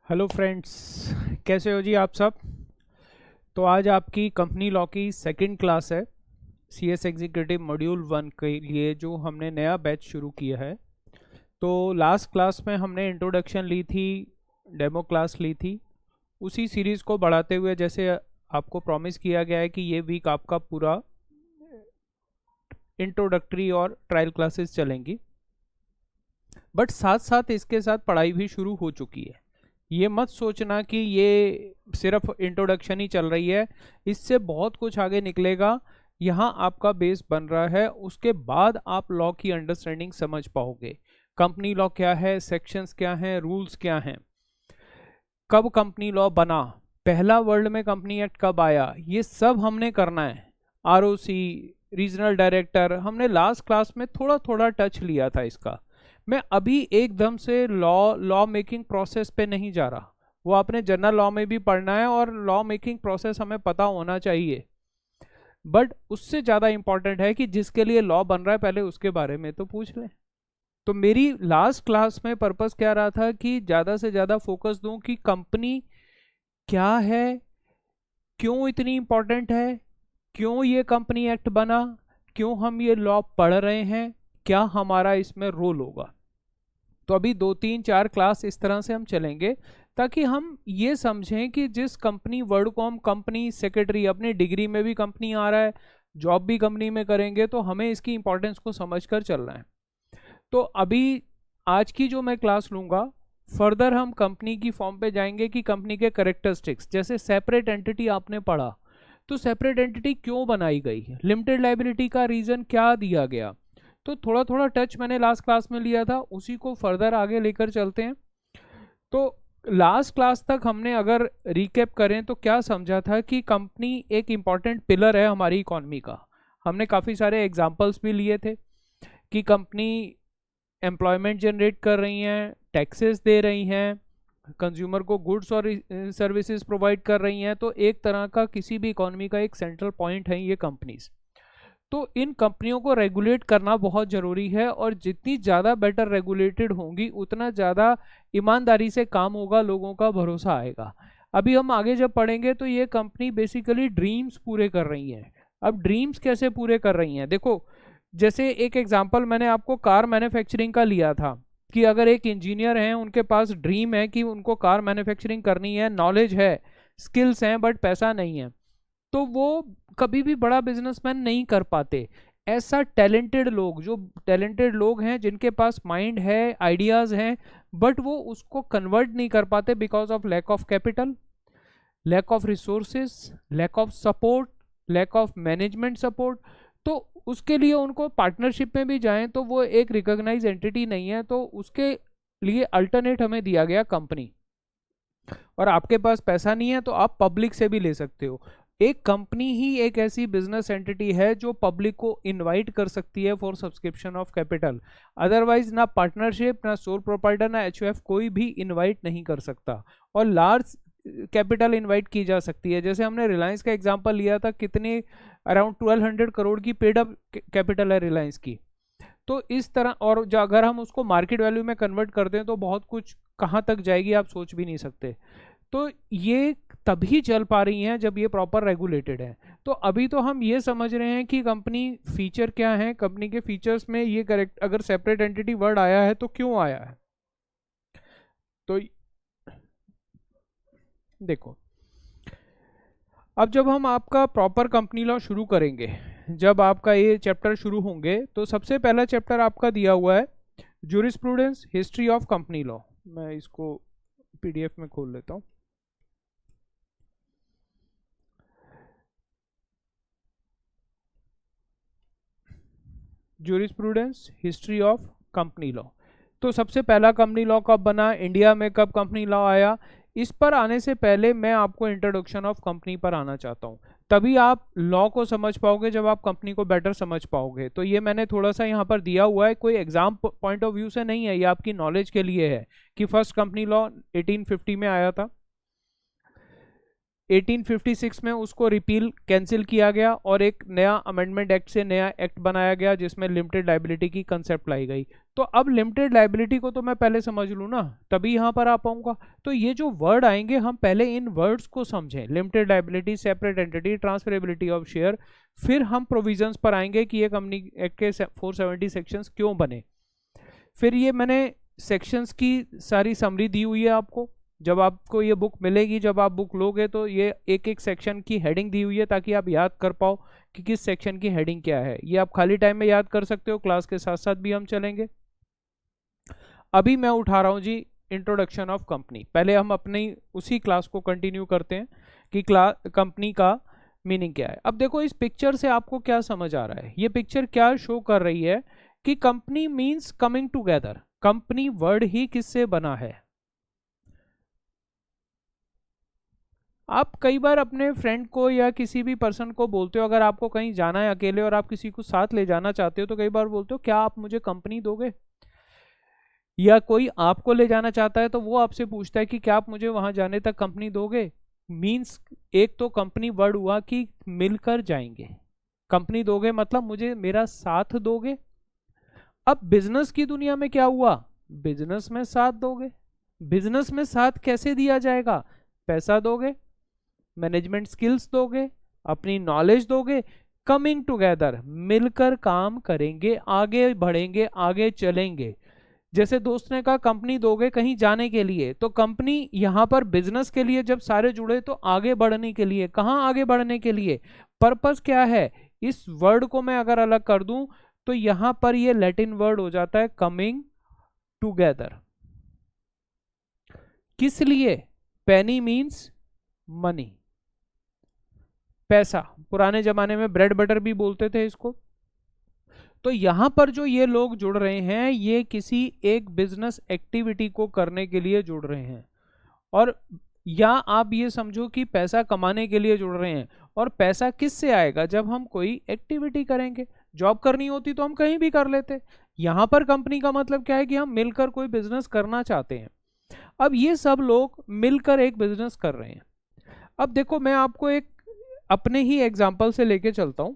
Hello friends, कैसे हो जी आप सब। तो आज आपकी कंपनी लॉ की सेकंड क्लास है। सीएस एग्जीक्यूटिव मॉड्यूल 1 के लिए जो हमने नया बैच शुरू किया है। तो लास्ट क्लास में हमने इंट्रोडक्शन ली थी, डेमो क्लास ली थी। उसी सीरीज़ को बढ़ाते हुए जैसे आपको प्रॉमिस किया गया है कि ये वीक आपका पूरा इंट्रोडक्टरी और ट्रायल क्लासेस चलेंगी, बट साथ साथ इसके साथ पढ़ाई भी शुरू हो चुकी है। ये मत सोचना कि ये सिर्फ इंट्रोडक्शन ही चल रही है, इससे बहुत कुछ आगे निकलेगा। यहाँ आपका बेस बन रहा है, उसके बाद आप लॉ की अंडरस्टैंडिंग समझ पाओगे। कंपनी लॉ क्या है, सेक्शंस क्या हैं, रूल्स क्या हैं, कब कंपनी लॉ बना, पहला वर्ल्ड में कंपनी एक्ट कब आया, ये सब हमने करना है। आरओसी, रीजनल डायरेक्टर, हमने लास्ट क्लास में थोड़ा थोड़ा टच लिया था इसका। मैं अभी एकदम से लॉ मेकिंग प्रोसेस पे नहीं जा रहा, वो आपने जनरल लॉ में भी पढ़ना है और लॉ मेकिंग प्रोसेस हमें पता होना चाहिए, बट उससे ज़्यादा इंपॉर्टेंट है कि जिसके लिए लॉ बन रहा है पहले उसके बारे में तो पूछ लें। तो मेरी लास्ट क्लास में पर्पस क्या रहा था कि ज़्यादा से ज़्यादा फोकस दूं कि कंपनी क्या है, क्यों इतनी इंपॉर्टेंट है, क्यों ये कंपनी एक्ट बना, क्यों हम ये लॉ पढ़ रहे हैं, क्या हमारा इसमें रोल होगा। तो अभी 2 3 4 क्लास इस तरह से हम चलेंगे ताकि हम ये समझें कि जिस कंपनी वर्ड को हम कंपनी सेक्रेटरी, अपनी डिग्री में भी कंपनी आ रहा है, जॉब भी कंपनी में करेंगे, तो हमें इसकी इंपॉर्टेंस को समझकर चलना है। तो अभी आज की जो मैं क्लास लूँगा, फर्दर हम कंपनी की फॉर्म पे जाएंगे कि कंपनी के करेक्टरिस्टिक्स, जैसे सेपरेट एंटिटी आपने पढ़ा, तो सेपरेट एंटिटी क्यों बनाई गई, लिमिटेड लाइबिलिटी का रीज़न क्या दिया गया। तो थोड़ा थोड़ा टच मैंने लास्ट क्लास में लिया था, उसी को फर्दर आगे लेकर चलते हैं। तो लास्ट क्लास तक हमने अगर रिकैप करें तो क्या समझा था कि कंपनी एक इम्पॉर्टेंट पिलर है हमारी इकोनॉमी का। हमने काफ़ी सारे एग्जांपल्स भी लिए थे कि कंपनी एम्प्लॉयमेंट जनरेट कर रही हैं, टैक्सेस दे रही हैं, कंज्यूमर को गुड्स और सर्विसेज प्रोवाइड कर रही हैं। तो एक तरह का किसी भी इकोनॉमी का एक सेंट्रल पॉइंट है ये कंपनीज। तो इन कंपनियों को रेगुलेट करना बहुत ज़रूरी है, और जितनी ज़्यादा बेटर रेगुलेटेड होंगी उतना ज़्यादा ईमानदारी से काम होगा, लोगों का भरोसा आएगा। अभी हम आगे जब पढ़ेंगे तो ये कंपनी बेसिकली ड्रीम्स पूरे कर रही हैं। अब ड्रीम्स कैसे पूरे कर रही हैं, देखो, जैसे एक एग्जांपल मैंने आपको कार मैन्युफैक्चरिंग का लिया था कि अगर एक इंजीनियर हैं, उनके पास ड्रीम है कि उनको कार मैन्युफैक्चरिंग करनी है, नॉलेज है, स्किल्स हैं, बट पैसा नहीं है, तो वो कभी भी बड़ा बिजनेसमैन नहीं कर पाते। ऐसा टैलेंटेड लोग, जो टैलेंटेड लोग हैं, जिनके पास माइंड है, आइडियाज़ हैं, बट वो उसको कन्वर्ट नहीं कर पाते because of lack of capital, lack of resources, lack of support, lack of management support. तो उसके लिए उनको पार्टनरशिप में भी जाएं तो वो एक रिकॉग्नाइज एंटिटी नहीं है, तो उसके लिए अल्टरनेट हमें दिया गया कंपनी। और आपके पास पैसा नहीं है तो आप पब्लिक से भी ले सकते हो। एक कंपनी ही एक ऐसी बिजनेस एंटिटी है जो पब्लिक को इनवाइट कर सकती है for subscription of capital. Otherwise ना पार्टनरशिप, ना सोल प्रोप्राइटर, ना एचयूएफ कोई भी इनवाइट नहीं कर सकता। और लार्ज कैपिटल इनवाइट की जा सकती है, जैसे हमने रिलायंस का एग्जांपल लिया था, कितने अराउंड 1200 करोड़ की पेड अप कैपिटल है रिलायंस की। तो इस तरह, और जो अगर हम उसको मार्केट वैल्यू में कन्वर्ट कर दें तो बहुत कुछ कहाँ तक जाएगी आप सोच भी नहीं सकते। तो ये तभी चल पा रही हैं जब ये प्रॉपर रेगुलेटेड है। तो अभी तो हम ये समझ रहे हैं कि कंपनी फीचर क्या है, कंपनी के फीचर्स में ये करेक्ट, अगर सेपरेट एंटिटी वर्ड आया है तो क्यों आया है। तो देखो, अब जब हम आपका प्रॉपर कंपनी लॉ शुरू करेंगे, जब आपका ये चैप्टर शुरू होंगे, तो सबसे पहला चैप्टर आपका दिया हुआ है jurisprudence, history of company law. मैं इसको पीडीएफ में खोल लेता हूँ। Jurisprudence, history of company law. तो सबसे पहला कंपनी लॉ कब बना, इंडिया में कब कंपनी लॉ आया, इस पर आने से पहले मैं आपको इंट्रोडक्शन ऑफ कंपनी पर आना चाहता हूँ। तभी आप लॉ को समझ पाओगे, जब आप कंपनी को बेटर समझ पाओगे। तो ये मैंने थोड़ा सा यहाँ पर दिया हुआ है, कोई एग्जाम पॉइंट ऑफ व्यू से नहीं है, ये आपकी नॉलेज के लिए है कि फर्स्ट कंपनी लॉ 1850 में आया था। 1856 में उसको रिपील कैंसिल किया गया और एक नया अमेंडमेंट एक्ट से नया एक्ट बनाया गया जिसमें लिमिटेड लाइबिलिटी की कंसेप्ट लाई गई। तो अब लिमिटेड लाइबिलिटी को तो मैं पहले समझ लूँ ना, तभी यहाँ पर आ पाऊंगा। तो ये जो वर्ड आएंगे हम पहले इन वर्ड्स को समझें, limited liability, separate entity, transferability of share, फिर हम प्रोविजंस पर आएंगे कि ये कंपनी एक्ट के 470 सेक्शंस क्यों बने। फिर ये मैंने सेक्शंस की सारी समरी दी हुई है आपको, जब आपको ये बुक मिलेगी, जब आप बुक लोगे तो ये एक एक सेक्शन की हेडिंग दी हुई है ताकि आप याद कर पाओ कि किस सेक्शन की हेडिंग क्या है। ये आप खाली टाइम में याद कर सकते हो, क्लास के साथ साथ भी हम चलेंगे। अभी मैं उठा रहा हूँ जी इंट्रोडक्शन ऑफ कंपनी। पहले हम अपनी उसी क्लास को कंटिन्यू करते हैं कि कंपनी का मीनिंग क्या है। अब देखो इस पिक्चर से आपको क्या समझ आ रहा है, ये पिक्चर क्या शो कर रही है कि company means coming together. Company word ही किससे बना है? आप कई बार अपने फ्रेंड को या किसी भी पर्सन को बोलते हो, अगर आपको कहीं जाना है अकेले और आप किसी को साथ ले जाना चाहते हो तो कई बार बोलते हो क्या आप मुझे कंपनी दोगे, या कोई आपको ले जाना चाहता है तो वो आपसे पूछता है कि क्या आप मुझे वहां जाने तक कंपनी दोगे। मीन्स एक तो कंपनी वर्ड हुआ कि मिलकर जाएंगे, कंपनी दोगे मतलब मुझे मेरा साथ दोगे। अब बिजनेस की दुनिया में क्या हुआ, बिजनेस में साथ दोगे। बिजनेस में साथ कैसे दिया जाएगा? पैसा दोगे, मैनेजमेंट स्किल्स दोगे, अपनी नॉलेज दोगे, कमिंग टुगेदर मिलकर काम करेंगे, आगे बढ़ेंगे, आगे चलेंगे। जैसे दोस्त ने कहा कंपनी दोगे कहीं जाने के लिए, तो कंपनी यहां पर बिजनेस के लिए जब सारे जुड़े तो आगे बढ़ने के लिए। कहां आगे बढ़ने के लिए? पर्पस क्या है? इस वर्ड को मैं अगर अलग कर दूं तो यहां पर ये लैटिन वर्ड हो जाता है कमिंग टुगेदर। किस लिए? पेनी मीन्स मनी, पैसा। पुराने जमाने में ब्रेड बटर भी बोलते थे इसको। तो यहां पर जो ये लोग जुड़ रहे हैं ये किसी एक बिजनेस एक्टिविटी को करने के लिए जुड़ रहे हैं, और या आप ये समझो कि पैसा कमाने के लिए जुड़ रहे हैं। और पैसा किस से आएगा? जब हम कोई एक्टिविटी करेंगे। जॉब करनी होती तो हम कहीं भी कर लेते। यहां पर कंपनी का मतलब क्या है कि हम मिलकर कोई बिजनेस करना चाहते हैं। अब ये सब लोग मिलकर एक बिजनेस कर रहे हैं। अब देखो मैं आपको एक अपने ही एग्जाम्पल से लेके चलता हूं।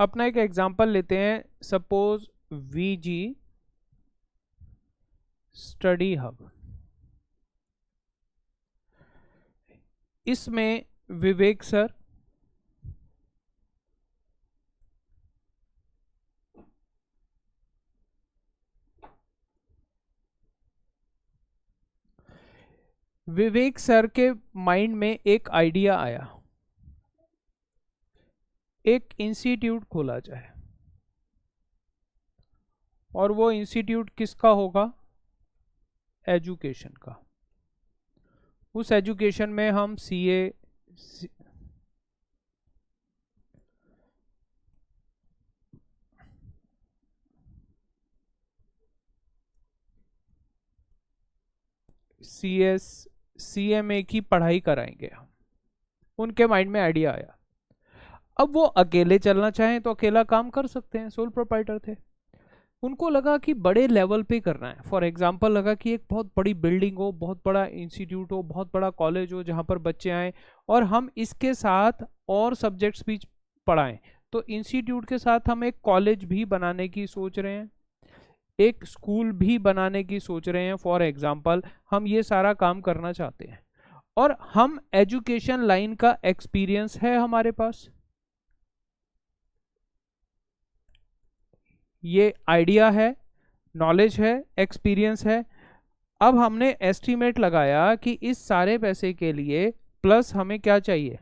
अपना एक एग्जाम्पल लेते हैं, सपोज वीजी स्टडी हब। इसमें विवेक सर, विवेक सर के माइंड में एक आइडिया आया, एक इंस्टीट्यूट खोला जाए। और वो इंस्टीट्यूट किसका होगा? एजुकेशन का। उस एजुकेशन में हम सीए, सीएस, सीएमए की पढ़ाई कराएंगे। उनके माइंड में आइडिया आया। अब वो अकेले चलना चाहें तो अकेला काम कर सकते हैं, सोल प्रोप्राइटर थे। उनको लगा कि बड़े लेवल पे करना है। फॉर एग्जांपल लगा कि एक बहुत बड़ी बिल्डिंग हो, बहुत बड़ा इंस्टीट्यूट हो, बहुत बड़ा कॉलेज हो जहाँ पर बच्चे आए और हम इसके साथ और सब्जेक्ट्स भी पढ़ाएं। तो इंस्टीट्यूट के साथ हम एक कॉलेज भी बनाने की सोच रहे हैं, एक स्कूल भी बनाने की सोच रहे हैं। फॉर एग्जाम्पल हम ये सारा काम करना चाहते हैं और हम एजुकेशन लाइन का एक्सपीरियंस है हमारे पास, ये आइडिया है, नॉलेज है, एक्सपीरियंस है। अब हमने एस्टीमेट लगाया कि इस सारे पैसे के लिए प्लस हमें क्या चाहिए?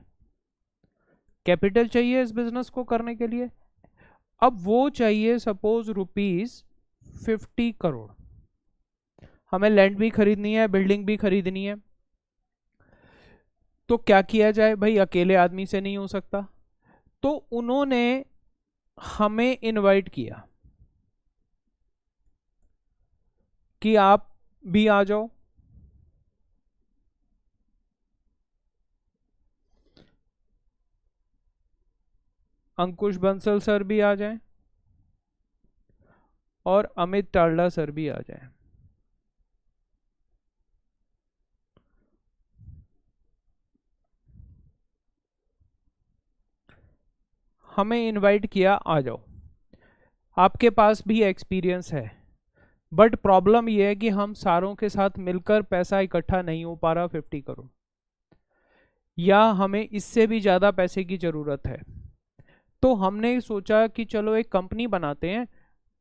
कैपिटल चाहिए इस बिजनेस को करने के लिए। अब वो चाहिए सपोज ₹50 करोड़। हमें लैंड भी खरीदनी है, बिल्डिंग भी खरीदनी है। तो क्या किया जाए भाई, अकेले आदमी से नहीं हो सकता। तो उन्होंने हमें इनवाइट किया कि आप भी आ जाओ। अंकुश बंसल सर भी आ जाएं और अमित टाल्डा सर भी आ जाएं। हमें इनवाइट किया, आ जाओ। आपके पास भी एक्सपीरियंस है, बट प्रॉब्लम यह है कि हम सारों के साथ मिलकर पैसा इकट्ठा नहीं हो पा रहा 50 करोड़, या हमें इससे भी ज़्यादा पैसे की ज़रूरत है। तो हमने सोचा कि चलो एक कंपनी बनाते हैं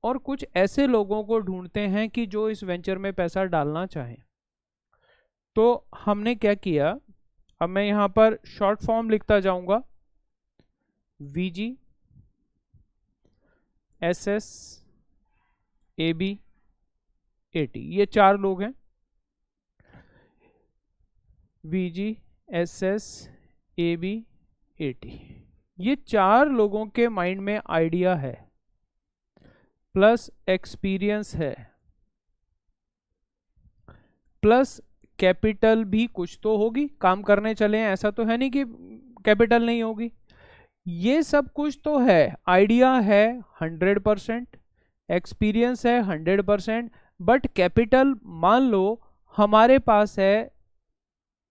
और कुछ ऐसे लोगों को ढूंढते हैं कि जो इस वेंचर में पैसा डालना चाहें। तो हमने क्या किया, अब मैं यहाँ पर शॉर्ट फॉर्म लिखता जाऊँगा, VG SS AB AT, ये 4 लोग हैं। VG SS AB AT, ये 4 लोगों के माइंड में आइडिया है प्लस एक्सपीरियंस है प्लस कैपिटल भी कुछ तो होगी, काम करने चले हैं, ऐसा तो है नहीं कि कैपिटल नहीं होगी। ये सब कुछ तो है, आइडिया है 100%, एक्सपीरियंस है 100%, बट कैपिटल मान लो हमारे पास है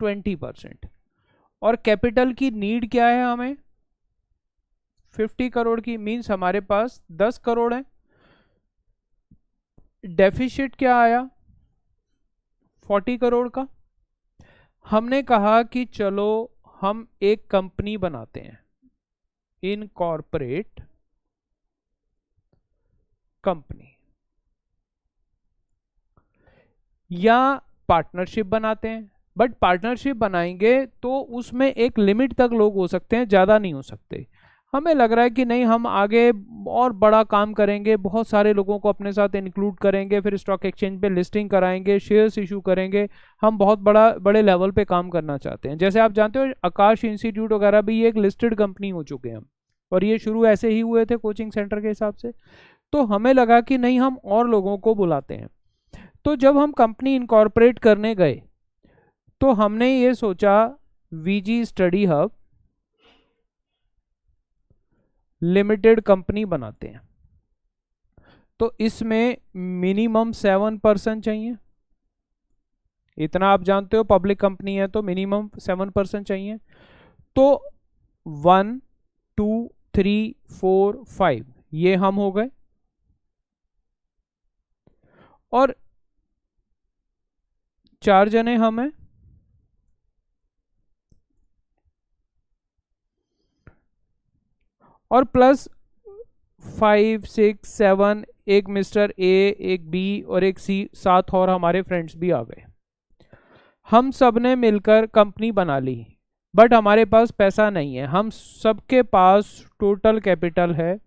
20%। और कैपिटल की नीड क्या है हमें, 50 करोड़ की, मीन्स हमारे पास 10 करोड़ है। डेफिसिट क्या आया, 40 करोड़ का। हमने कहा कि चलो हम एक कंपनी बनाते हैं, इनकॉर्पोरेट कंपनी, या पार्टनरशिप बनाते हैं। बट पार्टनरशिप बनाएंगे तो उसमें एक लिमिट तक लोग हो सकते हैं, ज़्यादा नहीं हो सकते। हमें लग रहा है कि नहीं, हम आगे और बड़ा काम करेंगे, बहुत सारे लोगों को अपने साथ इंक्लूड करेंगे, फिर स्टॉक एक्सचेंज पे लिस्टिंग कराएंगे, शेयर्स इशू करेंगे। हम बहुत बड़े लेवल पे काम करना चाहते हैं। जैसे आप जानते हो आकाश इंस्टीट्यूट वगैरह भी एक लिस्टेड कंपनी हो चुके हैं हम, और ये शुरू ऐसे ही हुए थे कोचिंग सेंटर के हिसाब से। तो हमें लगा कि नहीं, हम और लोगों को बुलाते हैं। तो जब हम कंपनी इनकॉर्पोरेट करने गए तो हमने ये सोचा VG study hub limited company बनाते हैं। तो इसमें मिनिमम 7% चाहिए, इतना आप जानते हो, पब्लिक कंपनी है तो मिनिमम 7% चाहिए। तो 1 2 3 4 5 ये हम हो गए, और 4 जने हम हैं। और प्लस 5 6 7, एक मिस्टर A, एक B और एक C, 7 और हमारे फ्रेंड्स भी आ गए। हम सब ने मिलकर कंपनी बना ली, बट हमारे पास पैसा नहीं है। हम सबके पास टोटल कैपिटल है,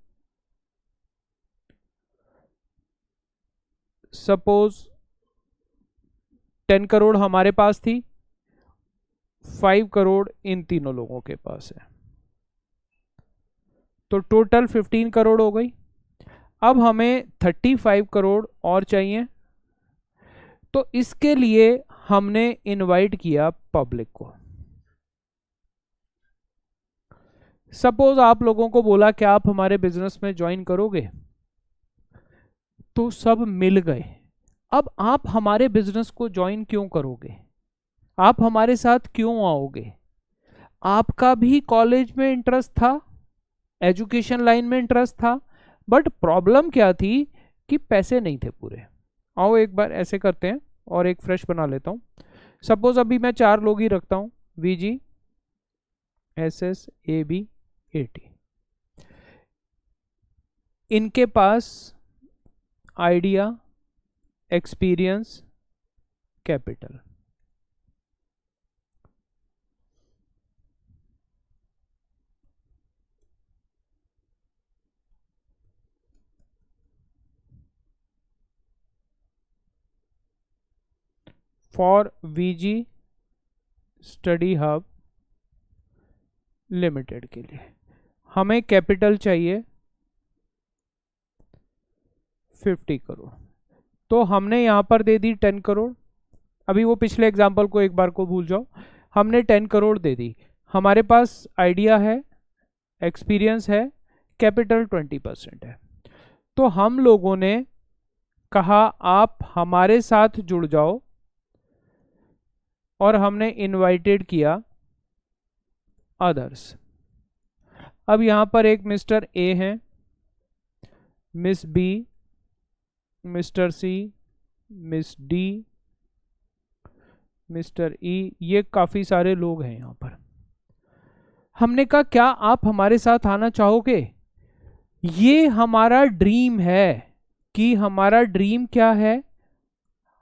सपोज 10 करोड़ हमारे पास थी, 5 करोड़ इन तीनों लोगों के पास है, तो टोटल 15 करोड़ हो गई। अब हमें 35 करोड़ और चाहिए, तो इसके लिए हमने इनवाइट किया पब्लिक को। सपोज आप लोगों को बोला कि आप हमारे बिजनेस में ज्वाइन करोगे, तो सब मिल गए। अब आप हमारे बिजनेस को ज्वाइन क्यों करोगे, आप हमारे साथ क्यों आओगे? आपका भी कॉलेज में इंटरेस्ट था, एजुकेशन लाइन में इंटरेस्ट था, बट प्रॉब्लम क्या थी कि पैसे नहीं थे पूरे। आओ एक बार ऐसे करते हैं और एक फ्रेश बना लेता हूँ। सपोज अभी मैं 4 लोग ही रखता हूँ, VG SS AB AT। इनके पास idea, experience, capital. For VG study hub limited के लिए हमें कैपिटल चाहिए 50 करोड़। तो हमने यहाँ पर दे दी 10 करोड़। अभी वो पिछले एग्जाम्पल को एक बार को भूल जाओ, हमने 10 करोड़ दे दी। हमारे पास आइडिया है, एक्सपीरियंस है, कैपिटल 20% है। तो हम लोगों ने कहा आप हमारे साथ जुड़ जाओ, और हमने इनवाइटेड किया अदर्स। अब यहां पर एक मिस्टर ए है, मिस बी, मिस्टर सी, मिस डी, मिस्टर ई, ये काफी सारे लोग हैं यहां पर। हमने कहा क्या आप हमारे साथ आना चाहोगे? ये हमारा ड्रीम है कि हमारा ड्रीम क्या है,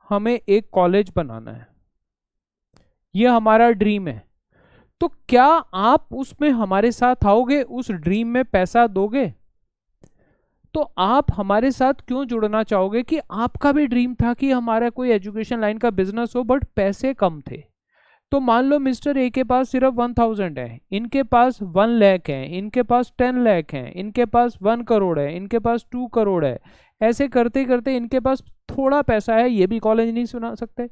हमें एक कॉलेज बनाना है, ये हमारा ड्रीम है। तो क्या आप उसमें हमारे साथ आओगे, उस ड्रीम में पैसा दोगे? तो आप हमारे साथ क्यों जुड़ना चाहोगे? कि आपका भी ड्रीम था कि हमारा कोई एजुकेशन लाइन का बिजनेस हो, बट पैसे कम थे। तो मान लो मिस्टर ए के पास सिर्फ 1000 है, इनके पास 1 लाख है, इनके पास 10 लाख है, इनके पास 1 करोड़ है, इनके पास 2 करोड़ है। ऐसे करते करते इनके पास थोड़ा पैसा है, ये भी कॉलेज नहीं सुना सकते।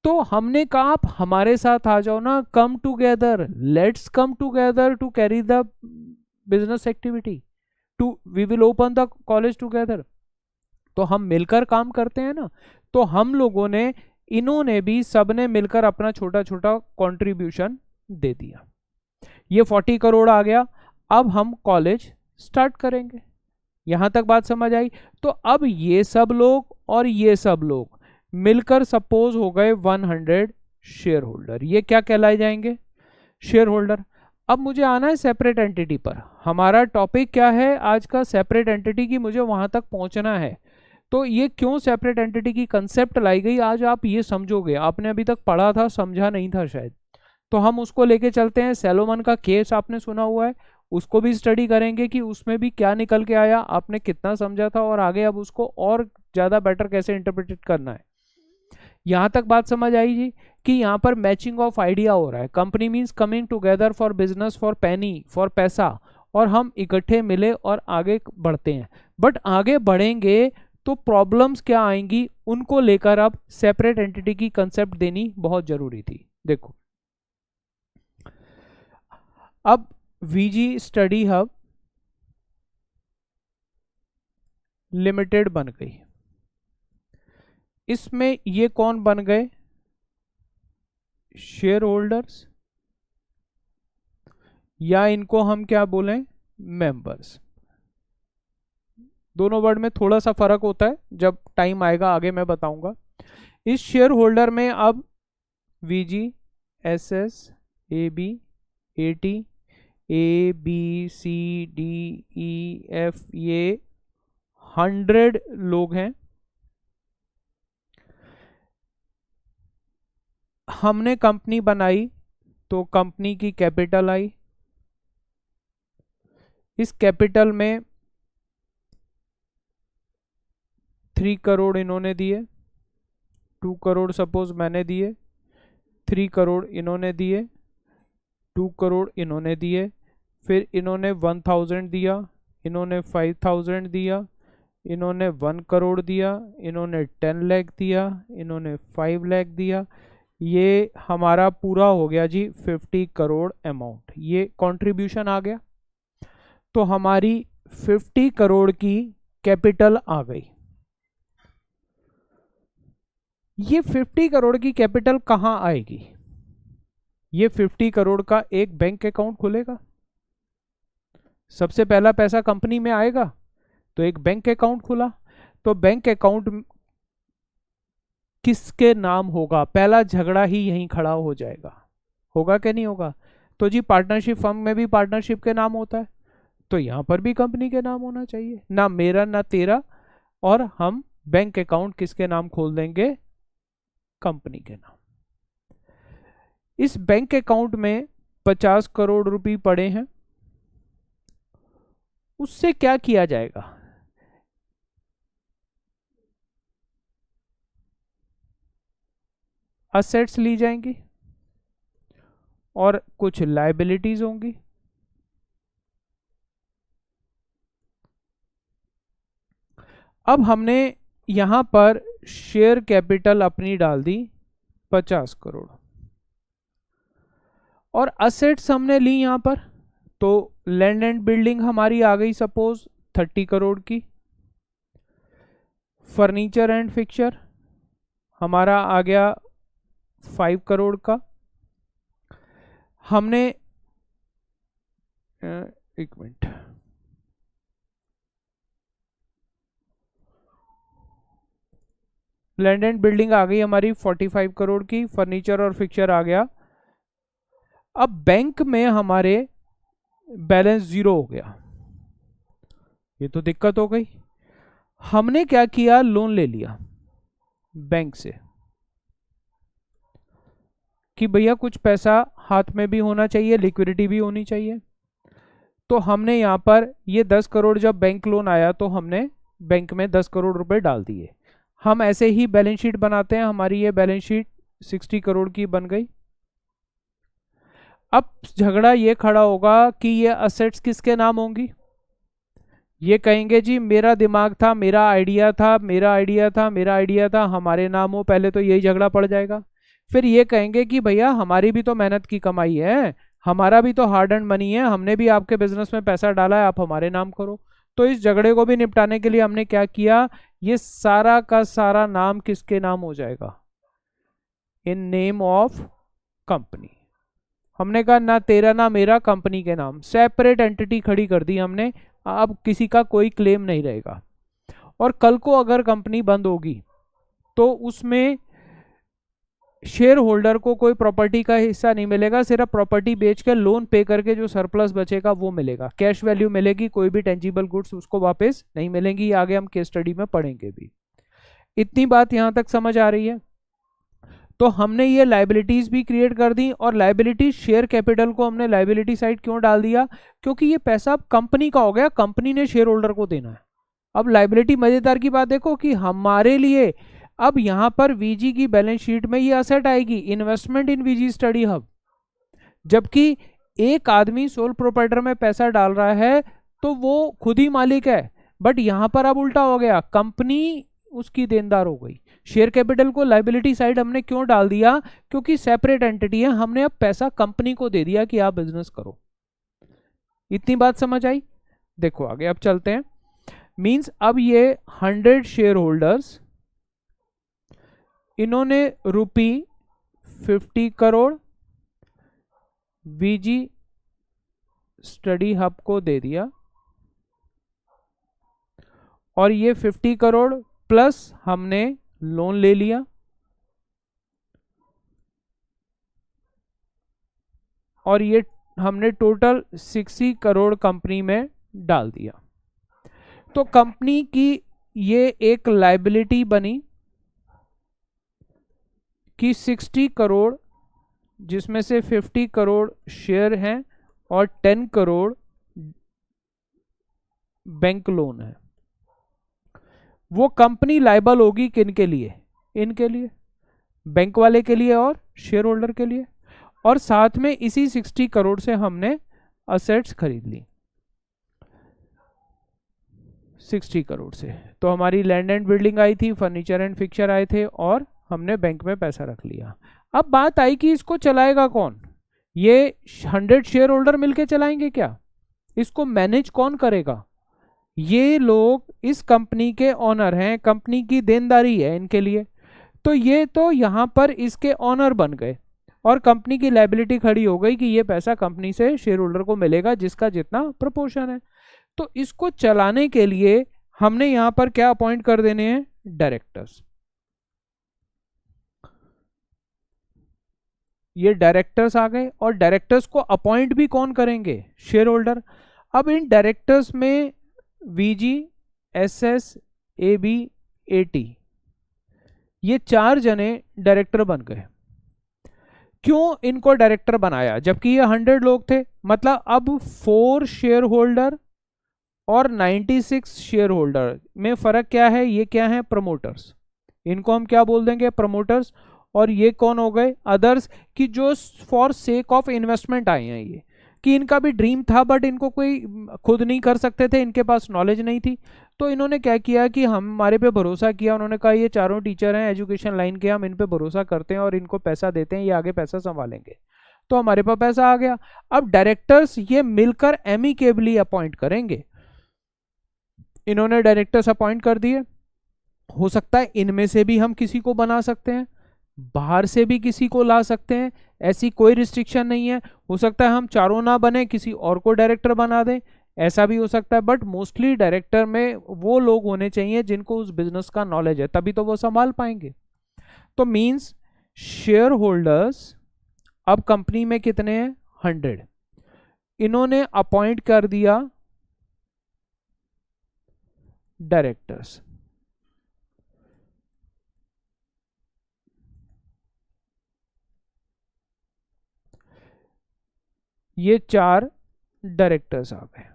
तो हमने कहा आप हमारे साथ आ जाओ ना, come together, let's come together to carry the business activity, we will open the college together. तो हम मिलकर काम करते हैं ना। तो हम लोगों ने, इन्होंने भी, सबने मिलकर अपना छोटा छोटा कंट्रीब्यूशन दे दिया। ये 40 करोड़ आ गया। अब हम कॉलेज स्टार्ट करेंगे। यहां तक बात समझ आई? तो अब ये सब लोग और ये सब लोग मिलकर सपोज हो गए 100 शेयर होल्डर। ये क्या कहलाए जाएंगे? Share holder. अब मुझे आना है सेपरेट एंटिटी पर। हमारा टॉपिक क्या है आज का? सेपरेट एंटिटी की, मुझे वहां तक पहुंचना है। तो ये क्यों सेपरेट एंटिटी की कंसेप्ट लाई गई, आज आप ये समझोगे। आपने अभी तक पढ़ा था, समझा नहीं था शायद। तो हम उसको लेके चलते हैं। सैलोमन का केस आपने सुना हुआ है, उसको भी स्टडी करेंगे कि उसमें भी क्या निकल के आया, आपने कितना समझा था, और आगे अब उसको और ज़्यादा बेटर कैसे इंटरप्रेट करना है। यहाँ तक बात समझ आई जी कि यहाँ पर मैचिंग ऑफ आइडिया हो रहा है। Company means coming together for business, for Penney, for पैसा, और हम इकट्ठे मिले और आगे बढ़ते हैं। बट आगे बढ़ेंगे तो प्रॉब्लम्स क्या आएंगी, उनको लेकर अब सेपरेट एंटिटी की कंसेप्ट देनी बहुत जरूरी थी। देखो, अब वीजी स्टडी हब लिमिटेड बन गई। इसमें ये कौन बन गए? शेयर होल्डर्स, या इनको हम क्या बोलें? मेंबर्स। दोनों वर्ड में थोड़ा सा फर्क होता है, जब टाइम आएगा आगे मैं बताऊंगा। इस शेयर होल्डर में अब VG, SS, AB, AT, A B C D E F, ये 100 लोग हैं। हमने कंपनी बनाई तो कंपनी की कैपिटल आई। इस कैपिटल में 3 करोड़ इन्होंने दिए, 2 करोड़ सपोज मैंने दिए, 3 करोड़ इन्होंने दिए, 2 करोड़ इन्होंने दिए, फिर इन्होंने 1000 दिया, इन्होंने 5000 दिया, इन्होंने 1 करोड़ दिया, इन्होंने 10 लाख दिया, इन्होंने 5 लाख दिया। ये हमारा पूरा हो गया जी 50 करोड़ अमाउंट। ये कंट्रीब्यूशन आ गया। तो हमारी 50 करोड़ की कैपिटल आ गई। ये 50 करोड़ की कैपिटल कहाँ आएगी? ये 50 करोड़ का एक बैंक अकाउंट खुलेगा। सबसे पहला पैसा कंपनी में आएगा तो एक बैंक अकाउंट खुला। तो बैंक अकाउंट किसके नाम होगा? पहला झगड़ा ही यहीं खड़ा हो जाएगा। होगा कि नहीं होगा? तो जी पार्टनरशिप फर्म में भी पार्टनरशिप के नाम होता है, तो यहां पर भी कंपनी के नाम होना चाहिए, ना मेरा ना तेरा। और हम बैंक अकाउंट किसके नाम खोल देंगे? कंपनी के नाम। इस बैंक अकाउंट में 50 करोड़ रुपए पड़े हैं। उससे क्या किया जाएगा? असेट्स ली जाएंगी और कुछ लायबिलिटीज होंगी। अब हमने यहां पर शेयर कैपिटल अपनी डाल दी 50 करोड़, और असेट्स हमने ली यहां पर तो लैंड एंड बिल्डिंग हमारी आ गई सपोज 30 करोड़ की। फर्नीचर एंड फिक्चर हमारा आ गया 5 करोड़ का। हमने एक मिनट, लैंड एंड बिल्डिंग आ गई हमारी 45 करोड़ की, फर्नीचर और फिक्चर आ गया। अब बैंक में हमारे बैलेंस 0 हो गया, ये तो दिक्कत हो गई। हमने क्या किया, लोन ले लिया बैंक से कि भैया कुछ पैसा हाथ में भी होना चाहिए, लिक्विडिटी भी होनी चाहिए। तो हमने यहाँ पर ये 10 करोड़ जब बैंक लोन आया तो हमने बैंक में 10 करोड़ रुपए डाल दिए। हम ऐसे ही बैलेंस शीट बनाते हैं, हमारी ये बैलेंस शीट 60 करोड़ की बन गई। अब झगड़ा ये खड़ा होगा कि ये असेट्स किसके नाम होंगी। ये कहेंगे जी मेरा दिमाग था, मेरा आइडिया था, मेरा आइडिया था, मेरा आइडिया था, हमारे नाम हो, पहले तो यही झगड़ा पड़ जाएगा। फिर ये कहेंगे कि भैया हमारी भी तो मेहनत की कमाई है, हमारा भी तो हार्ड एंड मनी है, हमने भी आपके बिजनेस में पैसा डाला है, आप हमारे नाम करो। तो इस झगड़े को भी निपटाने के लिए हमने क्या किया, ये सारा का सारा नाम किसके नाम हो जाएगा, इन नेम ऑफ कंपनी। हमने कहा ना तेरा ना मेरा, कंपनी के नाम, सेपरेट एंटिटी खड़ी कर दी हमने। अब किसी का कोई क्लेम नहीं रहेगा। और कल को अगर कंपनी बंद होगी तो उसमें शेयर होल्डर को कोई प्रॉपर्टी का हिस्सा नहीं मिलेगा, सिर्फ प्रॉपर्टी बेच के लोन पे करके जो सरप्लस बचेगा वो मिलेगा, कैश वैल्यू मिलेगी, कोई भी टेंजिबल गुड्स उसको वापस नहीं मिलेंगी। आगे हम केस स्टडी में पढ़ेंगे भी। इतनी बात यहां तक समझ आ रही है। तो हमने ये लाइबिलिटीज भी क्रिएट कर दी, और लाइबिलिटी शेयर कैपिटल को हमने लाइबिलिटी साइड क्यों डाल दिया, क्योंकि ये पैसा अब कंपनी का हो गया, कंपनी ने शेयर होल्डर को देना है। अब लाइबिलिटी, मजेदार की बात देखो कि हमारे लिए अब यहां पर वीजी की बैलेंस शीट में ये असेट आएगी, investment in VG study hub, जबकि एक आदमी सोल प्रोप्राइटर में पैसा डाल रहा है तो वो खुद ही मालिक है, बट यहां पर अब उल्टा हो गया, कंपनी उसकी देनदार हो गई। शेयर कैपिटल को लाइबिलिटी साइड हमने क्यों डाल दिया, क्योंकि सेपरेट एंटिटी है, हमने अब पैसा कंपनी को दे दिया कि आप बिजनेस करो। इतनी बात समझ आई। देखो आगे अब चलते हैं। मींस अब ये 100 शेयर होल्डर्स, इन्होंने ₹50 करोड़ वीजी स्टडी हब को दे दिया, और ये 50 करोड़ प्लस हमने लोन ले लिया, और ये हमने टोटल 60 करोड़ कंपनी में डाल दिया। तो कंपनी की ये एक लाइबिलिटी बनी कि 60 करोड़, जिसमें से 50 करोड़ शेयर हैं और 10 करोड़ बैंक लोन है, वो कंपनी लाइबल होगी किन के लिए, इनके लिए, बैंक वाले के लिए और शेयर होल्डर के लिए। और साथ में इसी 60 करोड़ से हमने असेट्स खरीद ली 60 करोड़ से। तो हमारी लैंड एंड बिल्डिंग आई थी, फर्नीचर एंड फिक्चर आए थे, और हमने बैंक में पैसा रख लिया। अब बात आई कि इसको चलाएगा कौन, ये 100 शेयर होल्डर मिलके चलाएंगे क्या, इसको मैनेज कौन करेगा। ये लोग इस कंपनी के ऑनर हैं, कंपनी की देनदारी है इनके लिए, तो ये तो यहां पर इसके ऑनर बन गए, और कंपनी की लायबिलिटी खड़ी हो गई कि ये पैसा कंपनी से शेयर होल्डर को मिलेगा जिसका जितना प्रोपोर्शन है। तो इसको चलाने के लिए हमने यहां पर क्या अपॉइंट कर देने हैं, डायरेक्टर्स। ये डायरेक्टर्स आ गए, और डायरेक्टर्स को अपॉइंट भी कौन करेंगे, शेयर होल्डर। अब इन डायरेक्टर्स में वीजी, एसएस, एबी, एटी, ये 4 जने डायरेक्टर बन गए। क्यों इनको डायरेक्टर बनाया, जबकि ये 100 लोग थे। मतलब अब 4 शेयर होल्डर और 96 शेयर होल्डर में फर्क क्या है, ये क्या है, प्रमोटर्स। इनको हम क्या बोल देंगे, प्रमोटर्स। और ये कौन हो गए, अदर्स, कि जो फॉर सेक ऑफ इन्वेस्टमेंट आए हैं, ये कि इनका भी ड्रीम था बट इनको कोई खुद नहीं कर सकते थे, इनके पास नॉलेज नहीं थी। तो इन्होंने क्या किया कि हमारे पे भरोसा किया, उन्होंने कहा ये चारों टीचर हैं एजुकेशन लाइन के, हम इन पे भरोसा करते हैं और इनको पैसा देते हैं, ये आगे पैसा संभालेंगे। तो हमारे पास पैसा आ गया। अब डायरेक्टर्स ये मिलकर एमिकेबली अपॉइंट करेंगे। इन्होंने डायरेक्टर्स अपॉइंट कर दिए, हो सकता है इनमें से भी हम किसी को बना सकते हैं, बाहर से भी किसी को ला सकते हैं, ऐसी कोई रिस्ट्रिक्शन नहीं है। हो सकता है हम चारों ना बने, किसी और को डायरेक्टर बना दें, ऐसा भी हो सकता है। बट मोस्टली डायरेक्टर में वो लोग होने चाहिए जिनको उस बिजनेस का नॉलेज है, तभी तो वो संभाल पाएंगे। तो मींस शेयर होल्डर्स अब कंपनी में कितने हैं? 100। इन्होंने अपॉइंट कर दिया डायरेक्टर्स। ये 4 डायरेक्टर्स आ गए,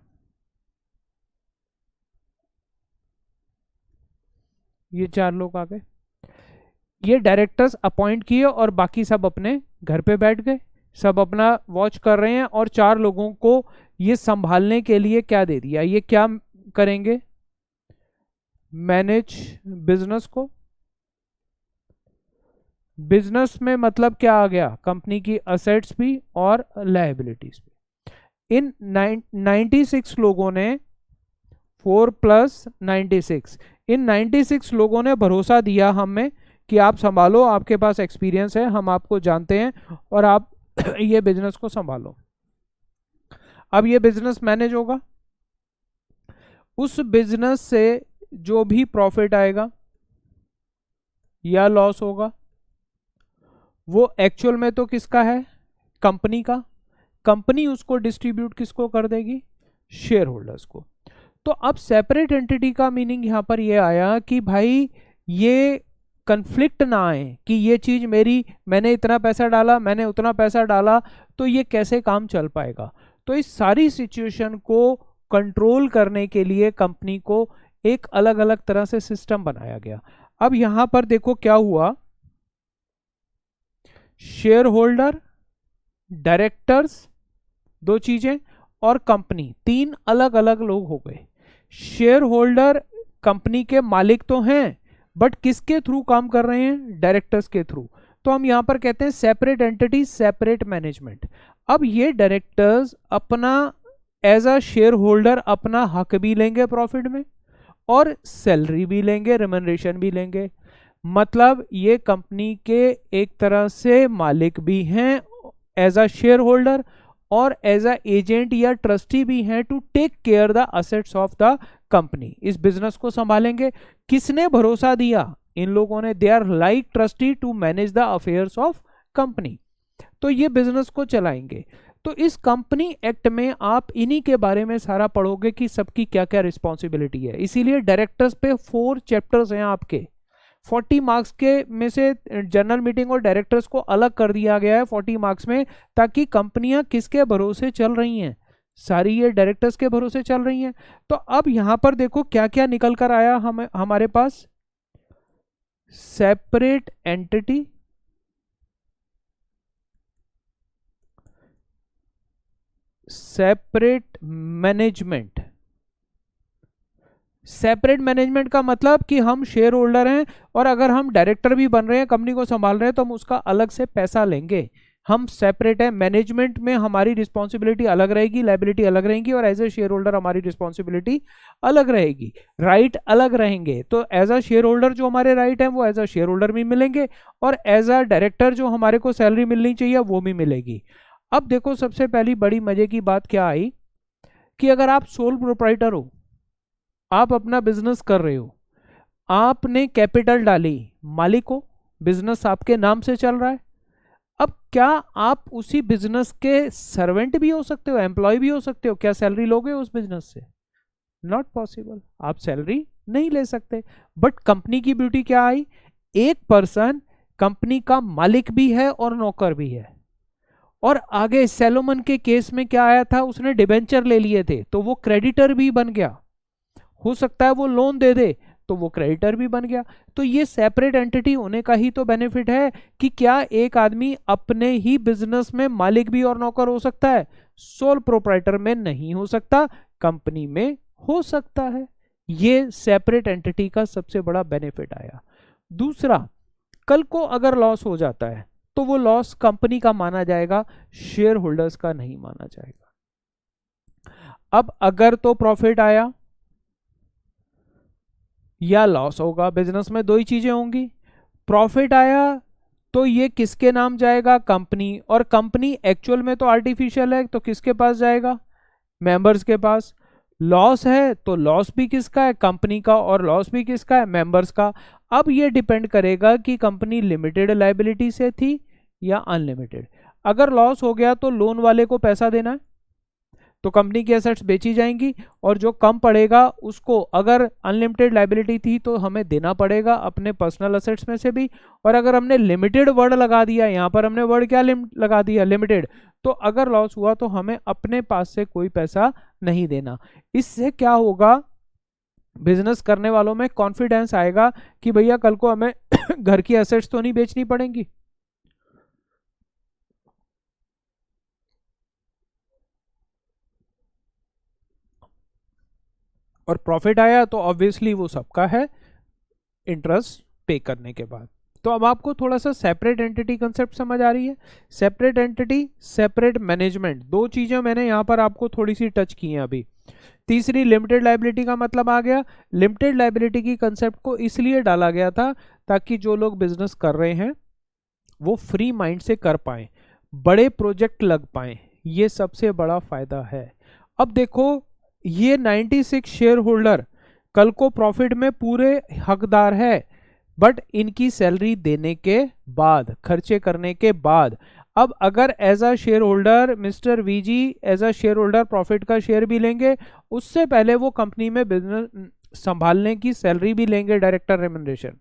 ये 4 लोग आ गए। ये डायरेक्टर्स अपॉइंट किए और बाकी सब अपने घर पे बैठ गए, सब अपना वॉच कर रहे हैं। और 4 लोगों को ये संभालने के लिए क्या दे दिया? ये क्या करेंगे? मैनेज बिजनेस को। बिजनेस में मतलब क्या आ गया? कंपनी की असेट्स भी और लायबिलिटीज भी। इन 96 लोगों ने 4 + 96, इन 96 लोगों ने भरोसा दिया हमें कि आप संभालो, आपके पास एक्सपीरियंस है, हम आपको जानते हैं और आप ये बिजनेस को संभालो। अब ये बिजनेस मैनेज होगा, उस बिजनेस से जो भी प्रॉफिट आएगा या लॉस होगा वो एक्चुअल में तो किसका है? कंपनी का। कंपनी उसको डिस्ट्रीब्यूट किसको कर देगी? शेयर होल्डर्स को। तो अब सेपरेट एंटिटी का मीनिंग यहां पर ये आया कि भाई ये कन्फ्लिक्ट ना आए कि ये चीज मेरी, मैंने इतना पैसा डाला, मैंने उतना पैसा डाला, तो ये कैसे काम चल पाएगा। तो इस सारी सिचुएशन को कंट्रोल करने के लिए कंपनी को एक अलग अलग तरह से सिस्टम बनाया गया। अब यहां पर देखो क्या हुआ, शेयर होल्डर, डायरेक्टर्स 2 चीजें, और कंपनी 3 अलग अलग लोग हो गए। शेयर होल्डर कंपनी के मालिक तो हैं, बट किसके थ्रू काम कर रहे हैं? डायरेक्टर्स के थ्रू। तो हम यहां पर कहते हैं सेपरेट एंटिटी, सेपरेट मैनेजमेंट। अब ये डायरेक्टर्स अपना एज अ शेयर होल्डर अपना हक भी लेंगे प्रॉफिट में और सैलरी भी लेंगे, रेम्युनरेशन भी लेंगे। मतलब ये कंपनी के एक तरह से मालिक भी हैं एज अ शेयर होल्डर और एज अ एजेंट या ट्रस्टी भी हैं to take care the assets of the company. इस बिजनेस को संभालेंगे। किसने भरोसा दिया? इन लोगों ने। They are like trustee to manage the affairs of company. तो ये बिजनेस को चलाएंगे। तो इस कंपनी एक्ट में आप इन्हीं के बारे में सारा पढ़ोगे कि सबकी क्या क्या रिस्पॉन्सिबिलिटी है। इसीलिए डायरेक्टर्स पे 4 चैप्टर्स हैं आपके। 40 मार्क्स के में से जनरल मीटिंग और डायरेक्टर्स को अलग कर दिया गया है 40 मार्क्स में, ताकि कंपनियां किसके भरोसे चल रही हैं? सारी ये डायरेक्टर्स के भरोसे चल रही हैं। तो अब यहां पर देखो क्या क्या निकल कर आया हमारे पास। Separate entity, separate management. Separate management का मतलब कि हम शेयर होल्डर हैं और अगर हम डायरेक्टर भी बन रहे हैं, कंपनी को संभाल रहे हैं, तो हम उसका अलग से पैसा लेंगे। हम सेपरेट है। मैनेजमेंट में हमारी रिस्पॉन्सिबिलिटी अलग रहेगी, लायबिलिटी अलग रहेगी, और एज ए शेयर होल्डर हमारी रिस्पॉन्सिबिलिटी अलग रहेगी, राइट अलग रहेंगे। तो एज अ शेयर होल्डर जो हमारे राइट हैं वो एज अ शेयर होल्डर भी मिलेंगे, और एज अ डायरेक्टर जो हमारे को सैलरी मिलनी चाहिए वो भी मिलेगी। अब देखो सबसे पहली बड़ी मजे की बात क्या आई कि अगर आप सोल प्रोप्राइटर हो, आप अपना बिजनेस कर रहे हो, आपने कैपिटल डाली, मालिक हो, बिजनेस आपके नाम से चल रहा है। अब क्या आप उसी बिजनेस के सर्वेंट भी हो सकते हो, एम्प्लॉय भी हो सकते हो? क्या सैलरी लोगे उस बिजनेस से? नॉट पॉसिबल, आप सैलरी नहीं ले सकते। बट कंपनी की ब्यूटी क्या आई, एक पर्सन कंपनी का मालिक भी है और नौकर भी है। और आगे सैलोमन के केस में क्या आया था, उसने डिबेंचर ले लिए थे तो वो क्रेडिटर भी बन गया। हो सकता है वो लोन दे दे तो वो क्रेडिटर भी बन गया। तो ये सेपरेट एंटिटी होने का ही तो बेनिफिट है कि क्या एक आदमी अपने ही बिजनेस में मालिक भी और नौकर हो सकता है? सोल प्रोप्राइटर में नहीं हो सकता, कंपनी में हो सकता है। ये सेपरेट एंटिटी का सबसे बड़ा बेनिफिट आया। दूसरा, कल को अगर लॉस हो जाता है तो वो लॉस कंपनी का माना जाएगा, शेयर होल्डर्स का नहीं माना जाएगा। अब अगर तो प्रॉफिट आया या लॉस होगा, बिजनेस में दो ही चीजें होंगी। प्रॉफिट आया तो ये किसके नाम जाएगा, कंपनी, और कंपनी एक्चुअल में तो आर्टिफिशियल है, तो किसके पास जाएगा, मेंबर्स के पास। लॉस है तो लॉस भी किसका है, कंपनी का, और लॉस भी किसका है, मेंबर्स का। अब ये डिपेंड करेगा कि कंपनी लिमिटेड लायबिलिटी से थी या अनलिमिटेड। अगर लॉस हो गया तो लोन वाले को पैसा देना है, तो कंपनी की एसेट्स बेची जाएंगी, और जो कम पड़ेगा उसको, अगर अनलिमिटेड लायबिलिटी थी तो हमें देना पड़ेगा अपने पर्सनल एसेट्स में से भी। और अगर हमने लिमिटेड वर्ड लगा दिया, यहां पर हमने वर्ड क्या लगा दिया, लिमिटेड, तो अगर लॉस हुआ तो हमें अपने पास से कोई पैसा नहीं देना। इससे क्या होगा, बिजनेस करने वालों में कॉन्फिडेंस आएगा कि भैया कल को हमें घर की एसेट्स तो नहीं बेचनी पड़ेंगी। और प्रॉफिट आया तो ऑब्वियसली वो सबका है इंटरेस्ट पे करने के बाद। तो अब आपको थोड़ा सा सेपरेट एंटिटी कंसेप्ट समझ आ रही है। सेपरेट एंटिटी, सेपरेट मैनेजमेंट, दो चीजें मैंने यहां पर आपको थोड़ी सी टच की हैं अभी। तीसरी लिमिटेड लायबिलिटी का मतलब आ गया। लिमिटेड लायबिलिटी की कंसेप्ट को इसलिए डाला गया था ताकि जो लोग बिजनेस कर रहे हैं वो फ्री माइंड से कर पाए, बड़े प्रोजेक्ट लग पाए, ये सबसे बड़ा फायदा है। अब देखो, ये 96 शेयर होल्डर कल को प्रॉफिट में पूरे हकदार है, बट इनकी सैलरी देने के बाद, खर्चे करने के बाद। अब अगर as a shareholder mister VG as a shareholder profit का शेयर भी लेंगे, उससे पहले वो कंपनी में बिजनेस संभालने की सैलरी भी लेंगे, डायरेक्टर रेम्युनरेशन।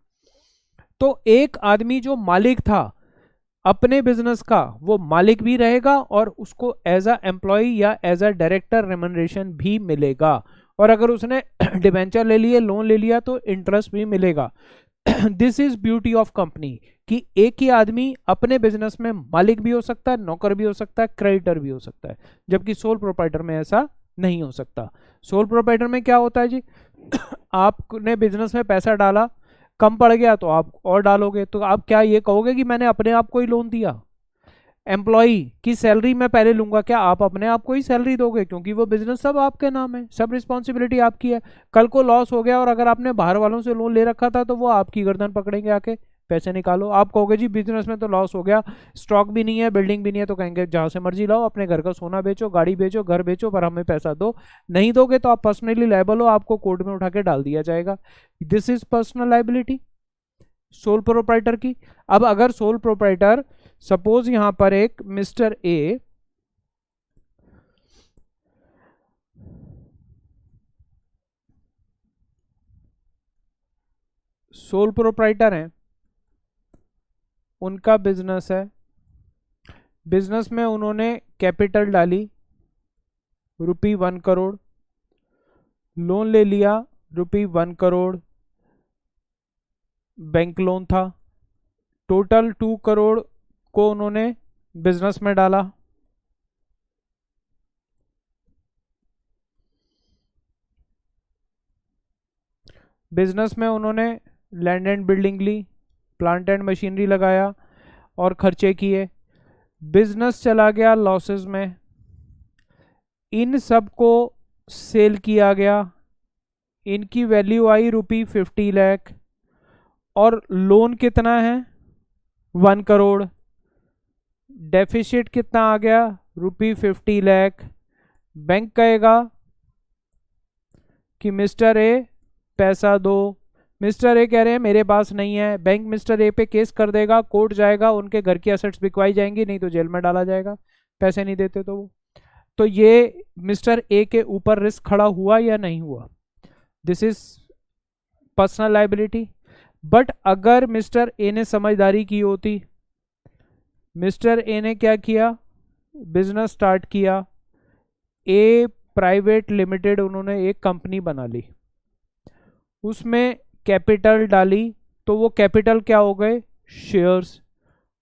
तो एक आदमी जो मालिक था अपने बिजनेस का, वो मालिक भी रहेगा और उसको एज अ एम्प्लॉय या एज अ डायरेक्टर रेम्युनरेशन भी मिलेगा। और अगर उसने डिबेंचर ले लिए, लोन ले लिया, तो इंटरेस्ट भी मिलेगा। This is beauty of company कि एक ही आदमी अपने बिजनेस में मालिक भी हो सकता है, नौकर भी हो सकता है, क्रेडिटर भी हो सकता है, जबकि सोल प्रोप्राइटर में ऐसा नहीं हो सकता। सोल प्रोप्राइटर में क्या होता है जी, आपने बिजनेस में पैसा डाला, कम पड़ गया तो आप और डालोगे, तो आप क्या ये कहोगे कि मैंने अपने आप को ही लोन दिया। एम्प्लॉय की सैलरी मैं पहले लूंगा, क्या आप अपने आप को ही सैलरी दोगे, क्योंकि वो बिजनेस सब आपके नाम है, सब रिस्पॉन्सिबिलिटी आपकी है। कल को लॉस हो गया और अगर आपने बाहर वालों से लोन ले रखा था तो वो आपकी गर्दन पकड़ेंगे आके, पैसे निकालो। आप कहोगे जी बिजनेस में तो लॉस हो गया, स्टॉक भी नहीं है, बिल्डिंग भी नहीं है, तो कहेंगे जहां से मर्जी लाओ, अपने घर का सोना बेचो, गाड़ी बेचो, घर बेचो, पर हमें पैसा दो। नहीं दोगे तो आप पर्सनली लायबल हो, आपको कोर्ट में उठा के डाल दिया जाएगा। This is personal liability sole proprietor की। अब अगर सोल प्रोप्राइटर, सपोज यहां पर एक मिस्टर ए सोल प्रोप्राइटर हैं, उनका बिजनेस है, बिजनेस में उन्होंने कैपिटल डाली ₹1 करोड़, लोन ले लिया ₹1 करोड़, बैंक लोन था, टोटल 2 करोड़ को उन्होंने बिजनेस में डाला। बिजनेस में उन्होंने लैंड एंड बिल्डिंग ली, प्लांट एंड मशीनरी लगाया और खर्चे किए। बिजनेस चला गया लॉसेस में, इन सब को सेल किया गया, इनकी वैल्यू आई ₹50 लाख, और लोन कितना है 1 करोड़, डेफिसिट कितना आ गया ₹50 लाख। बैंक कहेगा कि मिस्टर ए पैसा दो, मिस्टर ए कह रहे हैं मेरे पास नहीं है, बैंक मिस्टर ए पे केस कर देगा, कोर्ट जाएगा, उनके घर की एसेट्स बिकवाई जाएंगी, नहीं तो जेल में डाला जाएगा, पैसे नहीं देते तो वो। तो ये मिस्टर ए के ऊपर रिस्क खड़ा हुआ या नहीं हुआ, this is personal liability. But अगर मिस्टर ए ने समझदारी की होती, मिस्टर ए ने क्या किया, बिजनेस स्टार्ट किया, ए प्राइवेट लिमिटेड उन्होंने एक कंपनी बना ली, उसमें कैपिटल डाली, तो वो कैपिटल क्या हो गए, शेयर्स।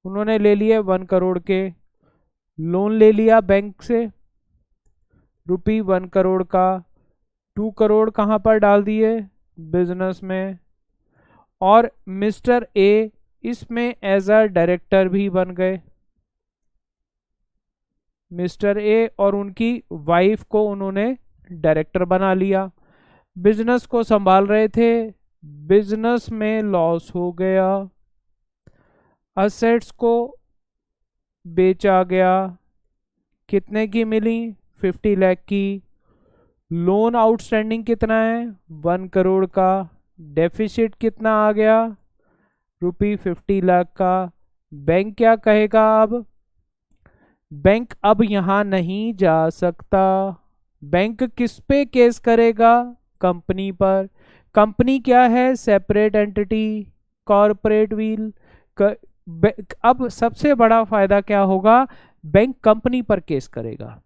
उन्होंने ले लिए 1 करोड़ के, लोन ले लिया बैंक से ₹1 करोड़ का, 2 करोड़ कहाँ पर डाल दिए, बिजनेस में। और मिस्टर ए इसमें एज अ डायरेक्टर भी बन गए मिस्टर ए, और उनकी वाइफ को उन्होंने डायरेक्टर बना लिया। बिजनेस को संभाल रहे थे, बिजनेस में लॉस हो गया, असेट्स को बेचा गया, कितने की मिली, 50 लाख की। लोन आउटस्टैंडिंग कितना है, 1 करोड़ का। डेफिसिट कितना आ गया, ₹50 लाख का। बैंक क्या कहेगा, अब बैंक अब यहां नहीं जा सकता। बैंक किस पे केस करेगा, कंपनी पर। कंपनी क्या है, सेपरेट एंटिटी, कॉरपोरेट व्हील। अब सबसे बड़ा फायदा क्या होगा, बैंक कंपनी पर केस करेगा।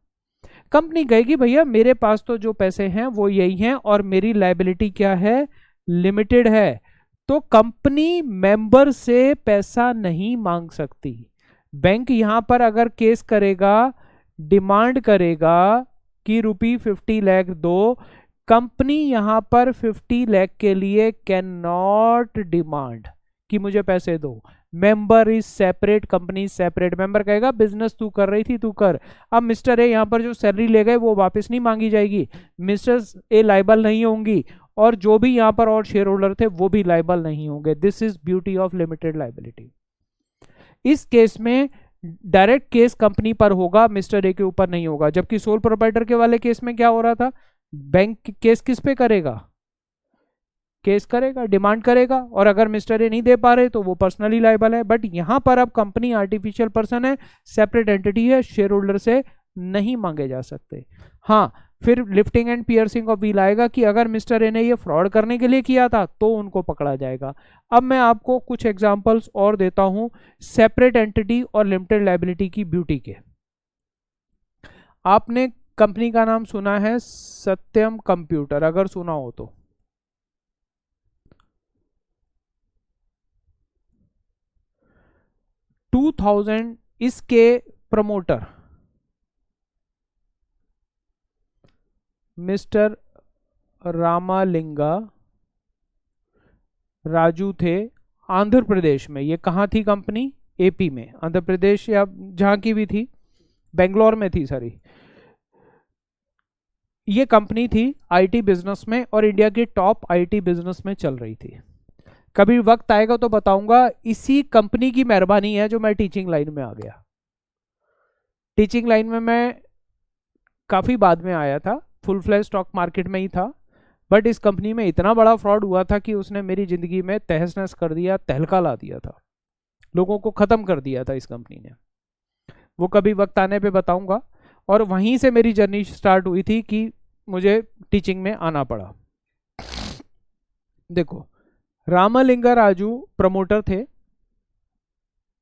कंपनी कहेगी भैया मेरे पास तो जो पैसे हैं वो यही हैं और मेरी लायबिलिटी क्या है, लिमिटेड है। तो कंपनी मेंबर से पैसा नहीं मांग सकती। बैंक यहां पर अगर केस करेगा, डिमांड करेगा कि ₹50 लाख दो, कंपनी यहां पर 50 लाख के लिए कैन नॉट डिमांड कि मुझे पैसे दो। Member is separate, company separate. Member कहेगा बिजनेस तू कर रही थी तू कर। अब मिस्टर ए यहां पर जो सैलरी ले गए वो वापस नहीं मांगी जाएगी, मिस्टर ए लाइबल नहीं होंगी, और जो भी यहां पर और शेयर होल्डर थे वो भी लाइबल नहीं होंगे। This is beauty of limited liability. इस केस में डायरेक्ट केस कंपनी पर होगा, मिस्टर ए के ऊपर नहीं होगा। जबकि सोल प्रोप्राइटर के वाले केस में क्या हो रहा था, बैंक केस किस पे करेगा, केस करेगा, डिमांड करेगा, और अगर मिस्टर ए नहीं दे पा रहे तो वो पर्सनली लायबल है। बट यहां पर अब कंपनी आर्टिफिशियल पर्सन है, सेपरेट एंटिटी है, शेयर होल्डर से नहीं मांगे जा सकते। हाँ, फिर lifting and piercing of wheel आएगा कि अगर मिस्टर ए ने ये फ्रॉड करने के लिए किया था तो उनको पकड़ा जाएगा। अब मैं आपको कुछ एग्जांपल्स और देता हूं सेपरेट एंटिटी और लिमिटेड लायबिलिटी की ब्यूटी के। आपने कंपनी का नाम सुना है सत्यम कंप्यूटर, अगर सुना हो तो। इसके प्रमोटर मिस्टर रामालिंगा राजू थे, आंध्र प्रदेश में। ये कहाँ थी कंपनी, एपी में, आंध्र प्रदेश या जहां की भी थी, बेंगलोर में थी सॉरी। ये कंपनी थी आईटी बिजनेस में और इंडिया के टॉप आईटी बिजनेस में चल रही थी। कभी वक्त आएगा तो बताऊंगा, इसी कंपनी की मेहरबानी है जो मैं टीचिंग लाइन में आ गया। टीचिंग लाइन में मैं काफी बाद में आया था, फुल फ्लैश स्टॉक मार्केट में ही था, बट इस कंपनी में इतना बड़ा फ्रॉड हुआ था कि उसने मेरी जिंदगी में तहस नहस कर दिया, तहलका ला दिया था, लोगों को खत्म कर दिया था इस कंपनी ने। वो कभी वक्त आने पे बताऊंगा। और वहीं से मेरी जर्नी स्टार्ट हुई थी कि मुझे टीचिंग में आना पड़ा। देखो, रामालिंगा राजू प्रमोटर थे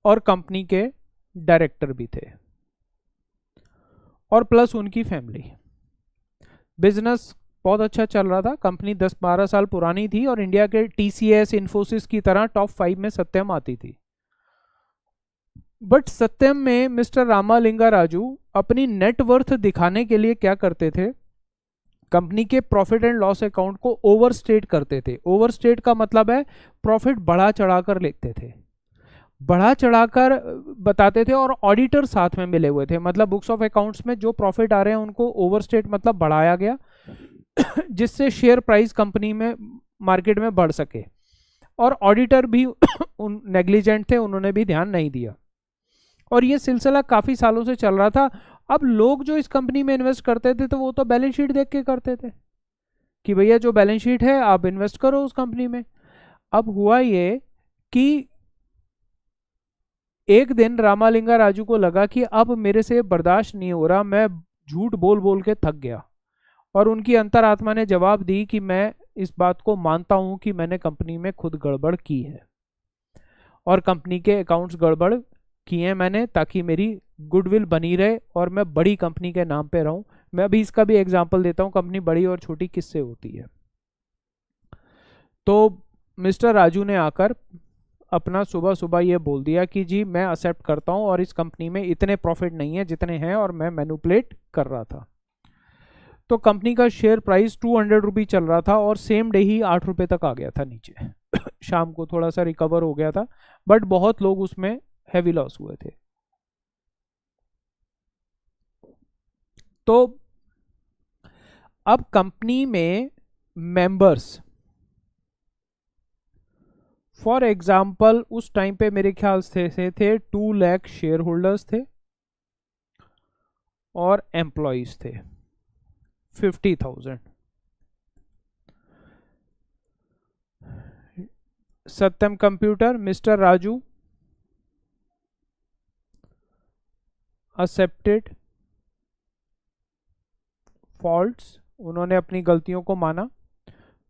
और कंपनी के डायरेक्टर भी थे, और प्लस उनकी फैमिली। बिजनेस बहुत अच्छा चल रहा था, कंपनी 10-12 साल पुरानी थी और इंडिया के टीसीएस, इन्फोसिस की तरह टॉप 5 में सत्यम आती थी। बट सत्यम में मिस्टर रामालिंगा राजू अपनी नेटवर्थ दिखाने के लिए क्या करते थे, कंपनी के प्रॉफिट एंड लॉस अकाउंट को ओवरस्टेट करते थे। ओवरस्टेट का मतलब है प्रॉफिट बढ़ा चढ़ाकर लेते थे, बढ़ा चढ़ाकर बताते थे, और ऑडिटर साथ में मिले हुए थे। मतलब बुक्स ऑफ अकाउंट्स में जो प्रॉफिट आ रहे हैं उनको ओवरस्टेट मतलब बढ़ाया गया जिससे शेयर प्राइस कंपनी में मार्केट में बढ़ सके। और ऑडिटर भी नेग्लिजेंट थे, उन्होंने भी ध्यान नहीं दिया, और ये सिलसिला काफी सालों से चल रहा था। अब लोग जो इस कंपनी में इन्वेस्ट करते थे तो वो तो बैलेंस शीट देख के करते थे कि भैया जो बैलेंस शीट है आप इन्वेस्ट करो उस कंपनी में। अब हुआ ये कि एक दिन रामालिंगा राजू को लगा कि अब मेरे से बर्दाश्त नहीं हो रहा, मैं झूठ बोल बोल के थक गया, और उनकी अंतरात्मा ने जवाब दी कि मैं इस बात को मानता हूं कि मैंने कंपनी में खुद गड़बड़ की है, और कंपनी के अकाउंट्स गड़बड़ किए हैं मैंने, ताकि मेरी गुडविल बनी रहे और मैं बड़ी कंपनी के नाम पे रहूं। मैं अभी इसका भी एग्जांपल देता हूं, कंपनी बड़ी और छोटी किससे होती है। तो मिस्टर राजू ने आकर अपना सुबह सुबह ये बोल दिया कि जी मैं एक्सेप्ट करता हूं और इस कंपनी में इतने प्रॉफिट नहीं है जितने हैं, और मैं मैनिपुलेट कर रहा था। तो कंपनी का शेयर प्राइस 200 रुपये चल रहा था और सेम डे ही 8 रुपये तक आ गया था नीचे। शाम को थोड़ा सा रिकवर हो गया था, बट बहुत लोग उसमें हैवी लॉस हुए थे। तो अब कंपनी में मेंबर्स, फॉर एग्जाम्पल उस टाइम पे मेरे ख्याल से थे 2 लाख शेयर होल्डर्स थे और एम्प्लॉयज थे 50,000। Satyam computer, mister Raju accepted faults, उन्होंने अपनी गलतियों को माना,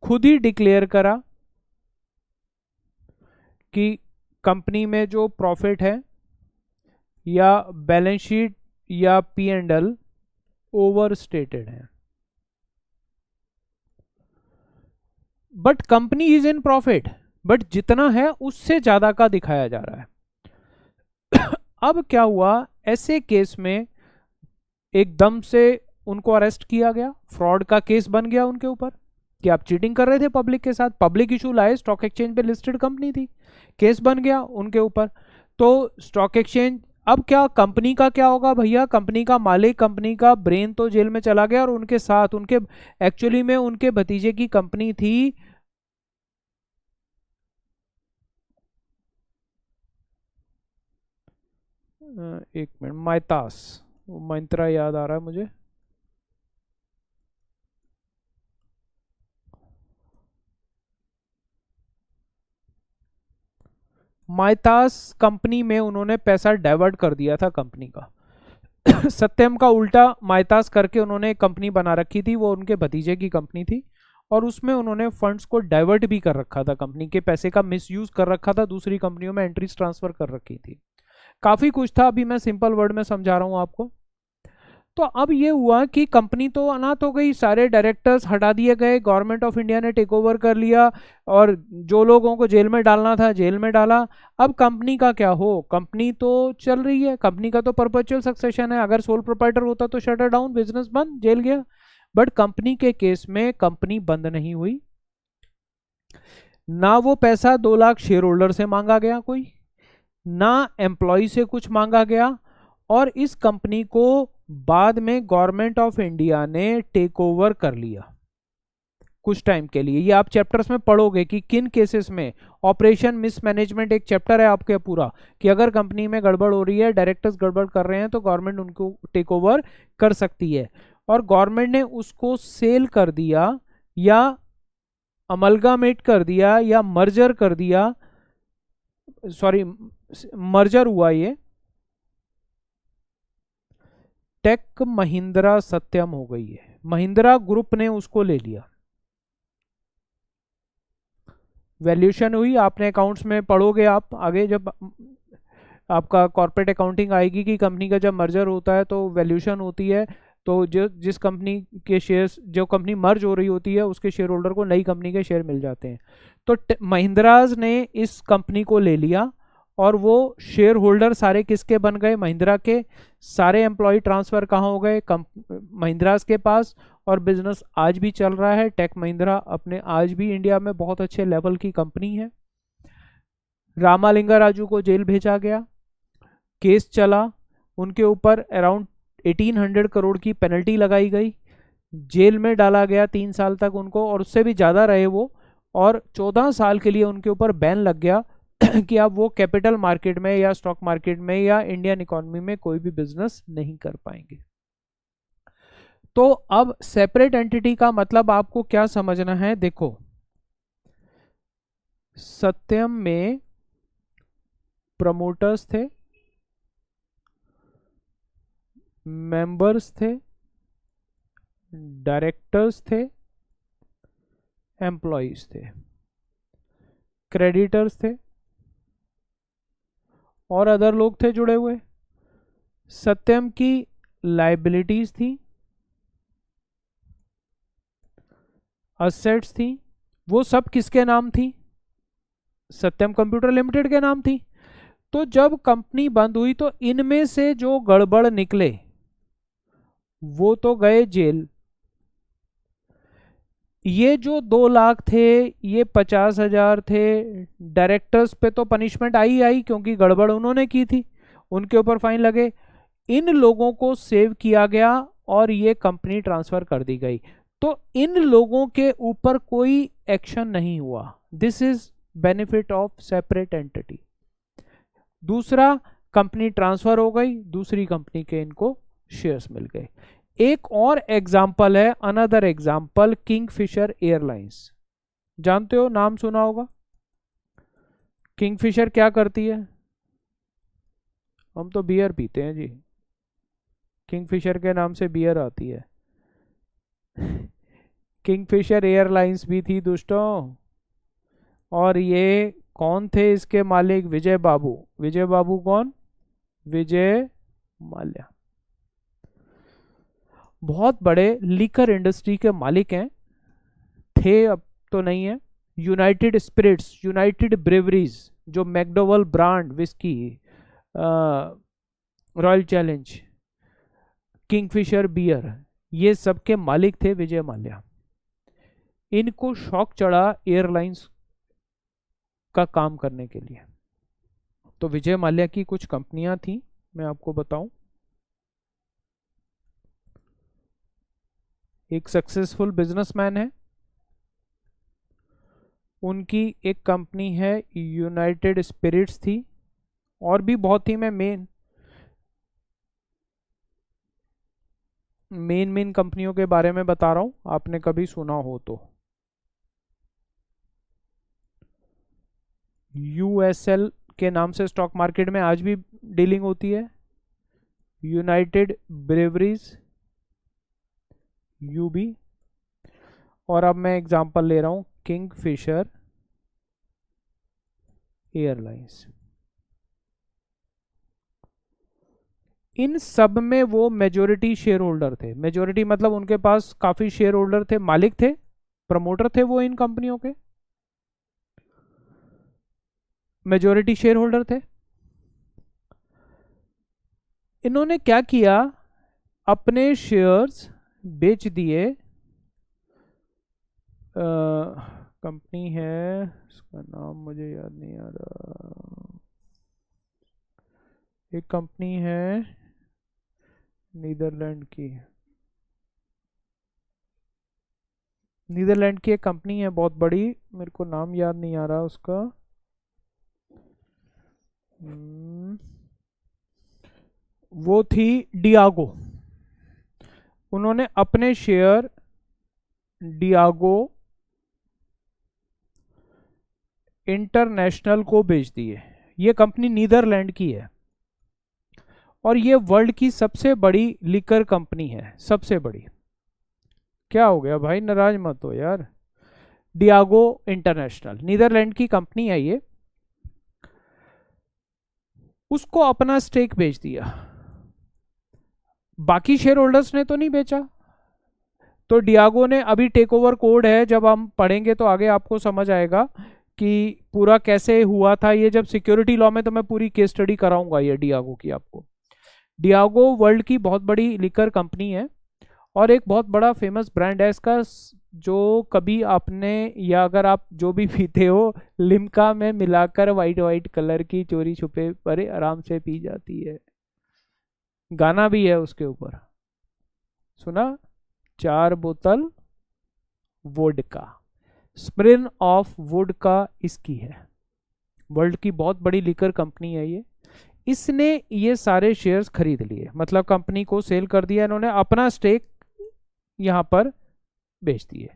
खुद ही डिक्लेयर करा कि कंपनी में जो प्रॉफिट है या बैलेंस शीट या P&L ओवर स्टेटेड है, but company is in profit, but जितना है उससे ज्यादा का दिखाया जा रहा है। अब क्या हुआ, ऐसे केस में एकदम से उनको अरेस्ट किया गया, फ्रॉड का केस बन गया उनके ऊपर कि आप चीटिंग कर रहे थे पब्लिक के साथ, पब्लिक इशू लाए, स्टॉक एक्सचेंज पे लिस्टेड कंपनी थी, केस बन गया उनके ऊपर। तो स्टॉक एक्सचेंज, अब क्या कंपनी का क्या होगा भैया, कंपनी का मालिक, कंपनी का ब्रेन तो जेल में चला गया, और उनके साथ उनके एक्चुअली में उनके भतीजे की कंपनी थी, एक मिनट, माइतास, मंत्रा याद आ रहा है मुझे, माइतास कंपनी में उन्होंने पैसा डाइवर्ट कर दिया था कंपनी का। सत्यम का उल्टा माइतास करके उन्होंने कंपनी बना रखी थी, वो उनके भतीजे की कंपनी थी, और उसमें उन्होंने फंड्स को डाइवर्ट भी कर रखा था, कंपनी के पैसे का मिसयूज कर रखा था, दूसरी कंपनियों में एंट्रीज ट्रांसफर कर रखी थी, काफी कुछ था, अभी मैं सिंपल वर्ड में समझा रहा हूं आपको। तो अब ये हुआ कि कंपनी तो अनाथ हो गई, सारे डायरेक्टर्स हटा दिए गए, गवर्नमेंट ऑफ इंडिया ने टेक ओवर कर लिया, और जो लोगों को जेल में डालना था जेल में डाला। अब कंपनी का क्या हो, कंपनी तो चल रही है, कंपनी का तो परपेचुअल सक्सेशन है, अगर सोल प्रोप्राइटर होता तो शटर डाउन, बिजनेस बंद, जेल गया, बट कंपनी के केस में कंपनी बंद नहीं हुई, ना वो पैसा 2 लाख शेयर होल्डर से मांगा गया कोई, ना एम्प्लॉय से कुछ मांगा गया, और इस कंपनी को बाद में गवर्नमेंट ऑफ इंडिया ने टेक ओवर कर लिया कुछ टाइम के लिए। ये आप चैप्टर्स में पढ़ोगे कि किन केसेस में ऑपरेशन मिसमैनेजमेंट, एक चैप्टर है आपके पूरा, कि अगर कंपनी में गड़बड़ हो रही है, डायरेक्टर्स गड़बड़ कर रहे हैं, तो गवर्नमेंट उनको टेक ओवर कर सकती है, और गवर्नमेंट ने उसको सेल कर दिया या अमलगामेट कर दिया या मर्जर कर दिया, सॉरी मर्जर हुआ, ये टेक महिंद्रा सत्यम हो गई है, महिंद्रा ग्रुप ने उसको ले लिया, वैल्यूएशन हुई, आपने अकाउंट्स में पढ़ोगे आप आगे, जब आपका कॉर्पोरेट अकाउंटिंग आएगी कि कंपनी का जब मर्जर होता है तो वैल्यूएशन होती है, तो जो जिस कंपनी के शेयर्स, जो कंपनी मर्ज हो रही होती है, उसके शेयर होल्डर को नई कंपनी के शेयर मिल जाते हैं। तो महिंद्राज ने इस कंपनी को ले लिया, और वो शेयर होल्डर सारे किसके बन गए, महिंद्रा के, सारे एम्प्लॉय ट्रांसफर कहाँ हो गए, महिंद्राज के पास, और बिजनेस आज भी चल रहा है, टेक महिंद्रा अपने आज भी इंडिया में बहुत अच्छे लेवल की कंपनी है। रामालिंगा राजू को जेल भेजा गया, केस चला, उनके ऊपर अराउंड 1800 करोड़ की पेनल्टी लगाई गई, जेल में डाला गया 3 साल तक उनको, और उससे भी ज़्यादा रहे वो, और 14 साल के लिए उनके ऊपर बैन लग गया कि अब वो कैपिटल मार्केट में या स्टॉक मार्केट में या इंडियन इकोनॉमी में कोई भी बिजनेस नहीं कर पाएंगे। तो अब सेपरेट एंटिटी का मतलब आपको क्या समझना है, देखो सत्यम में प्रमोटर्स थे, मेंबर्स थे, डायरेक्टर्स थे, एम्प्लॉयज थे, क्रेडिटर्स थे, और अदर लोग थे जुड़े हुए। सत्यम की लाइबिलिटीज थी, असेट्स थी, वो सब किसके नाम थी, सत्यम कंप्यूटर लिमिटेड के नाम थी। तो जब कंपनी बंद हुई तो इनमें से जो गड़बड़ निकले वो तो गए जेल, ये जो 2 लाख थे, ये 50,000 थे, डायरेक्टर्स पे तो पनिशमेंट आई क्योंकि गड़बड़ उन्होंने की थी, उनके ऊपर फाइन लगे। इन लोगों को सेव किया गया और ये कंपनी ट्रांसफर कर दी गई। तो इन लोगों के ऊपर कोई एक्शन नहीं हुआ। This is benefit of separate entity. दूसरा, कंपनी ट्रांसफर हो गई, दूसरी कंपनी के इनको शेयर्स मिल गए। एक और एग्जाम्पल है, अनदर एग्जाम्पल, किंगफिशर एयरलाइंस। जानते हो, नाम सुना होगा। किंगफिशर क्या करती है? हम तो बियर पीते हैं जी, किंगफिशर के नाम से बियर आती है। किंगफिशर एयरलाइंस भी थी दोस्तों, और ये कौन थे इसके मालिक? विजय बाबू। विजय बाबू कौन? विजय माल्या। बहुत बड़े लिकर इंडस्ट्री के मालिक हैं, थे, अब तो नहीं है। यूनाइटेड स्पिरिट्स, यूनाइटेड ब्रेवरीज, जो McDowell brand whisky, Royal Challenge, Kingfisher beer, ये सब के मालिक थे विजय माल्या। इनको शौक चढ़ा एयरलाइंस का काम करने के लिए। तो विजय माल्या की कुछ कंपनियां थी, मैं आपको बताऊं। एक सक्सेसफुल बिजनेसमैन है, उनकी एक कंपनी है यूनाइटेड स्पिरिट्स थी, और भी बहुत थी। मैं मेन कंपनियों के बारे में बता रहा हूं, आपने कभी सुना हो तो। यूएसएल के नाम से स्टॉक मार्केट में आज भी डीलिंग होती है। United Breweries, UB. और अब मैं एग्जांपल ले रहा हूं, किंगफिशर एयरलाइंस। इन सब में वो मेजॉरिटी शेयर होल्डर थे। मेजॉरिटी मतलब उनके पास काफी शेयर होल्डर थे, मालिक थे, प्रमोटर थे वो इन कंपनियों के, मेजॉरिटी शेयर होल्डर थे। इन्होंने क्या किया? अपने शेयर्स बेच दिए। कंपनी है, उसका नाम मुझे याद नहीं आ रहा। एक कंपनी है नीदरलैंड की, नीदरलैंड की एक कंपनी है बहुत बड़ी, मेरे को नाम याद नहीं आ रहा उसका। वो थी डियागो। उन्होंने अपने शेयर डियागो इंटरनेशनल को बेच दिए। ये कंपनी नीदरलैंड की है, और ये वर्ल्ड की सबसे बड़ी लिकर कंपनी है, सबसे बड़ी। क्या हो गया भाई, नाराज मत हो यार। डियागो इंटरनेशनल, नीदरलैंड की कंपनी है ये। उसको अपना स्टेक बेच दिया। बाकी शेयर होल्डर्स ने तो नहीं बेचा। तो डियागो ने, अभी टेक ओवर कोड है, जब हम पढ़ेंगे तो आगे आपको समझ आएगा कि पूरा कैसे हुआ था ये। जब सिक्योरिटी लॉ में तो मैं पूरी केस स्टडी कराऊंगा ये डियागो की आपको। डियागो वर्ल्ड की बहुत बड़ी लिकर कंपनी है, और एक बहुत बड़ा फेमस ब्रांड है इसका, जो कभी आपने, या अगर आप जो भी पीते हो, लिम्का में मिलाकर वाइट वाइट कलर की चोरी छुपे पर आराम से पी जाती है। गाना भी है उसके ऊपर, सुना? 4 बोतल वोडका, स्प्रिन ऑफ वोडका इसकी है। वर्ल्ड की बहुत बड़ी लिकर कंपनी है ये। इसने ये सारे शेयर्स खरीद लिए, मतलब कंपनी को सेल कर दिया इन्होंने, अपना स्टेक यहां पर बेच दिए।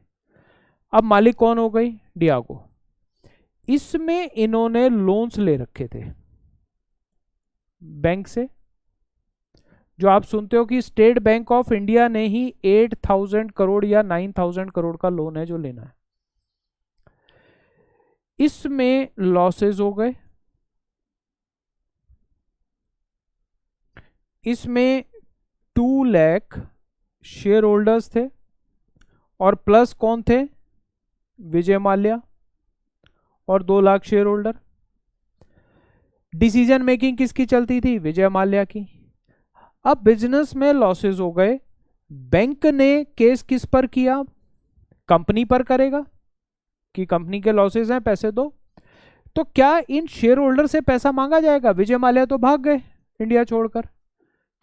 अब मालिक कौन हो गई? डियागो। इसमें इन्होंने लोन्स ले रखे थे बैंक से। जो आप सुनते हो कि स्टेट बैंक ऑफ इंडिया ने ही 8,000 करोड़ या 9,000 करोड़ का लोन है जो लेना है। इसमें लॉसेस हो गए। इसमें 2 लाख शेयर होल्डर्स थे, और प्लस कौन थे? विजय माल्या, और 2 lakh share holder. Decision making किसकी चलती थी? विजय माल्या की। अब बिजनेस में लॉसेस हो गए, बैंक ने केस किस पर किया? कंपनी पर करेगा कि कंपनी के लॉसेस हैं, पैसे दो। तो क्या इन शेयर होल्डर से पैसा मांगा जाएगा? विजय माल्या तो भाग गए इंडिया छोड़कर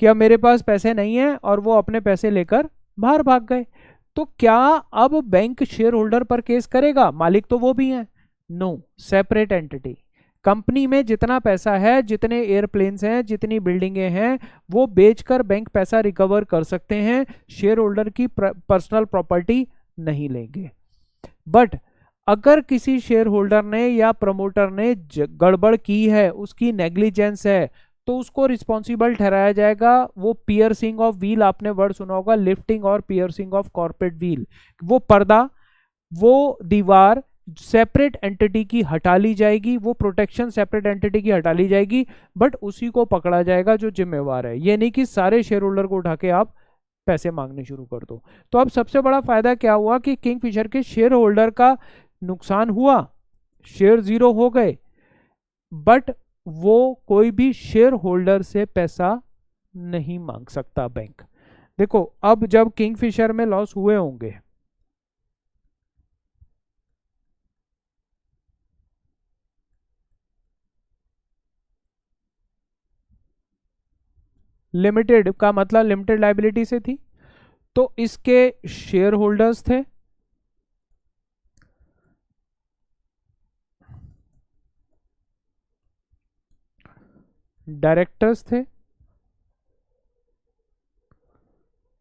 कि अब मेरे पास पैसे नहीं है, और वो अपने पैसे लेकर बाहर भाग गए। तो क्या अब बैंक शेयर होल्डर पर केस करेगा? मालिक तो वो भी हैं। No, separate entity. कंपनी में जितना पैसा है, जितने एयरप्लेन्स हैं, जितनी बिल्डिंगें हैं, वो बेचकर बैंक पैसा रिकवर कर सकते हैं, शेयर होल्डर की पर्सनल प्रॉपर्टी नहीं लेंगे। बट अगर किसी शेयर होल्डर ने या प्रमोटर ने गड़बड़ की है, उसकी नेग्लिजेंस है, तो उसको रिस्पॉन्सिबल ठहराया जाएगा। वो पियर्सिंग ऑफ व्हील, आपने वर्ड सुना होगा, लिफ्टिंग और पियर्सिंग ऑफ कॉर्पोरेट व्हील। वो पर्दा, वो दीवार सेपरेट एंटिटी की हटा ली जाएगी, वो प्रोटेक्शन सेपरेट एंटिटी की हटा ली जाएगी, बट उसी को पकड़ा जाएगा जो जिम्मेवार है। ये नहीं कि सारे शेयर होल्डर को उठा के आप पैसे मांगने शुरू कर दो। तो अब सबसे बड़ा फायदा क्या हुआ कि किंगफिशर के शेयर होल्डर का नुकसान हुआ, शेयर जीरो हो गए, बट वो कोई भी शेयर होल्डर से पैसा नहीं मांग सकता बैंक। देखो, अब जब किंगफिशर में लॉस हुए होंगे, लिमिटेड का मतलब लिमिटेड लायबिलिटी से थी, तो इसके शेयर होल्डर्स थे, डायरेक्टर्स थे,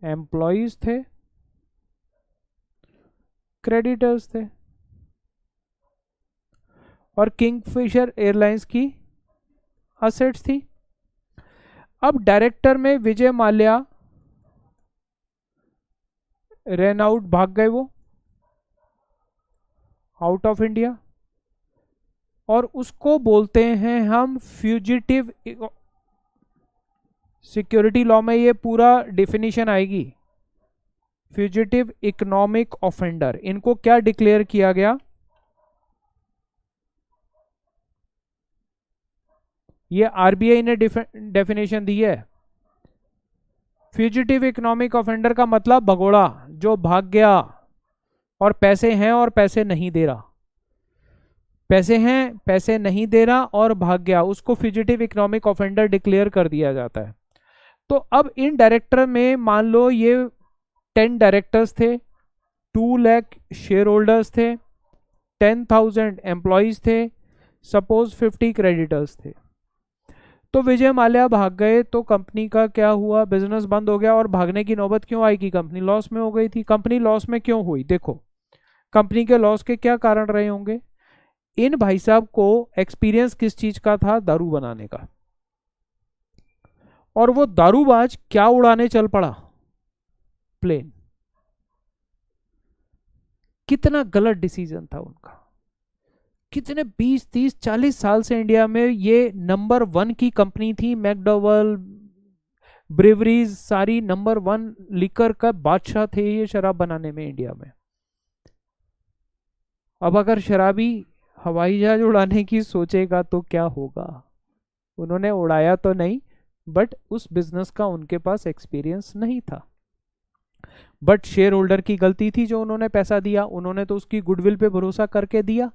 एम्प्लॉयज थे, क्रेडिटर्स थे, और किंगफिशर एयरलाइंस की असेट्स थी। अब डायरेक्टर में विजय माल्या रन आउट, भाग गए वो आउट ऑफ इंडिया, और उसको बोलते हैं हम फ्यूजिटिव। सिक्योरिटी लॉ में ये पूरा डिफिनीशन आएगी, फ्यूजिटिव इकोनॉमिक ऑफेंडर। इनको क्या डिक्लेयर किया गया? ये आरबीआई ने डेफिनेशन दी है। फ्यूजिटिव इकोनॉमिक ऑफेंडर का मतलब भगोड़ा, जो भाग गया और पैसे हैं और पैसे नहीं दे रहा, पैसे हैं, पैसे नहीं दे रहा और भाग गया, उसको फ्यूजिटिव इकोनॉमिक ऑफेंडर डिक्लेयर कर दिया जाता है। तो अब इन डायरेक्टर में मान लो ये 10 डायरेक्टर्स थे, 2 लाख शेयर होल्डर्स थे, 10,000 एम्प्लॉयज थे, सपोज 50 क्रेडिटर्स थे। तो विजय माल्या भाग गए, तो कंपनी का क्या हुआ? बिजनेस बंद हो गया। और भागने की नौबत क्यों आई? कि कंपनी लॉस में हो गई थी। कंपनी लॉस में क्यों हुई? देखो, कंपनी के लॉस के क्या कारण रहे होंगे? इन भाई साहब को एक्सपीरियंस किस चीज का था? दारू बनाने का। और वो दारूबाज क्या उड़ाने चल पड़ा? प्लेन। कितना गलत डिसीजन था उनका। कितने 20, 30, 40 साल से इंडिया में ये नंबर 1 की कंपनी थी। मैकडॉवेल, ब्रेवरीज, सारी नंबर 1 लिकर का बादशाह थे ये शराब बनाने में इंडिया में। अब अगर शराबी हवाई जहाज उड़ाने की सोचेगा तो क्या होगा? उन्होंने उड़ाया तो नहीं, बट उस बिजनेस का उनके पास एक्सपीरियंस नहीं था। बट शेयर होल्डर की गलती थी जो उन्होंने पैसा दिया। उन्होंने तो उसकी गुडविल पे भरोसा करके दिया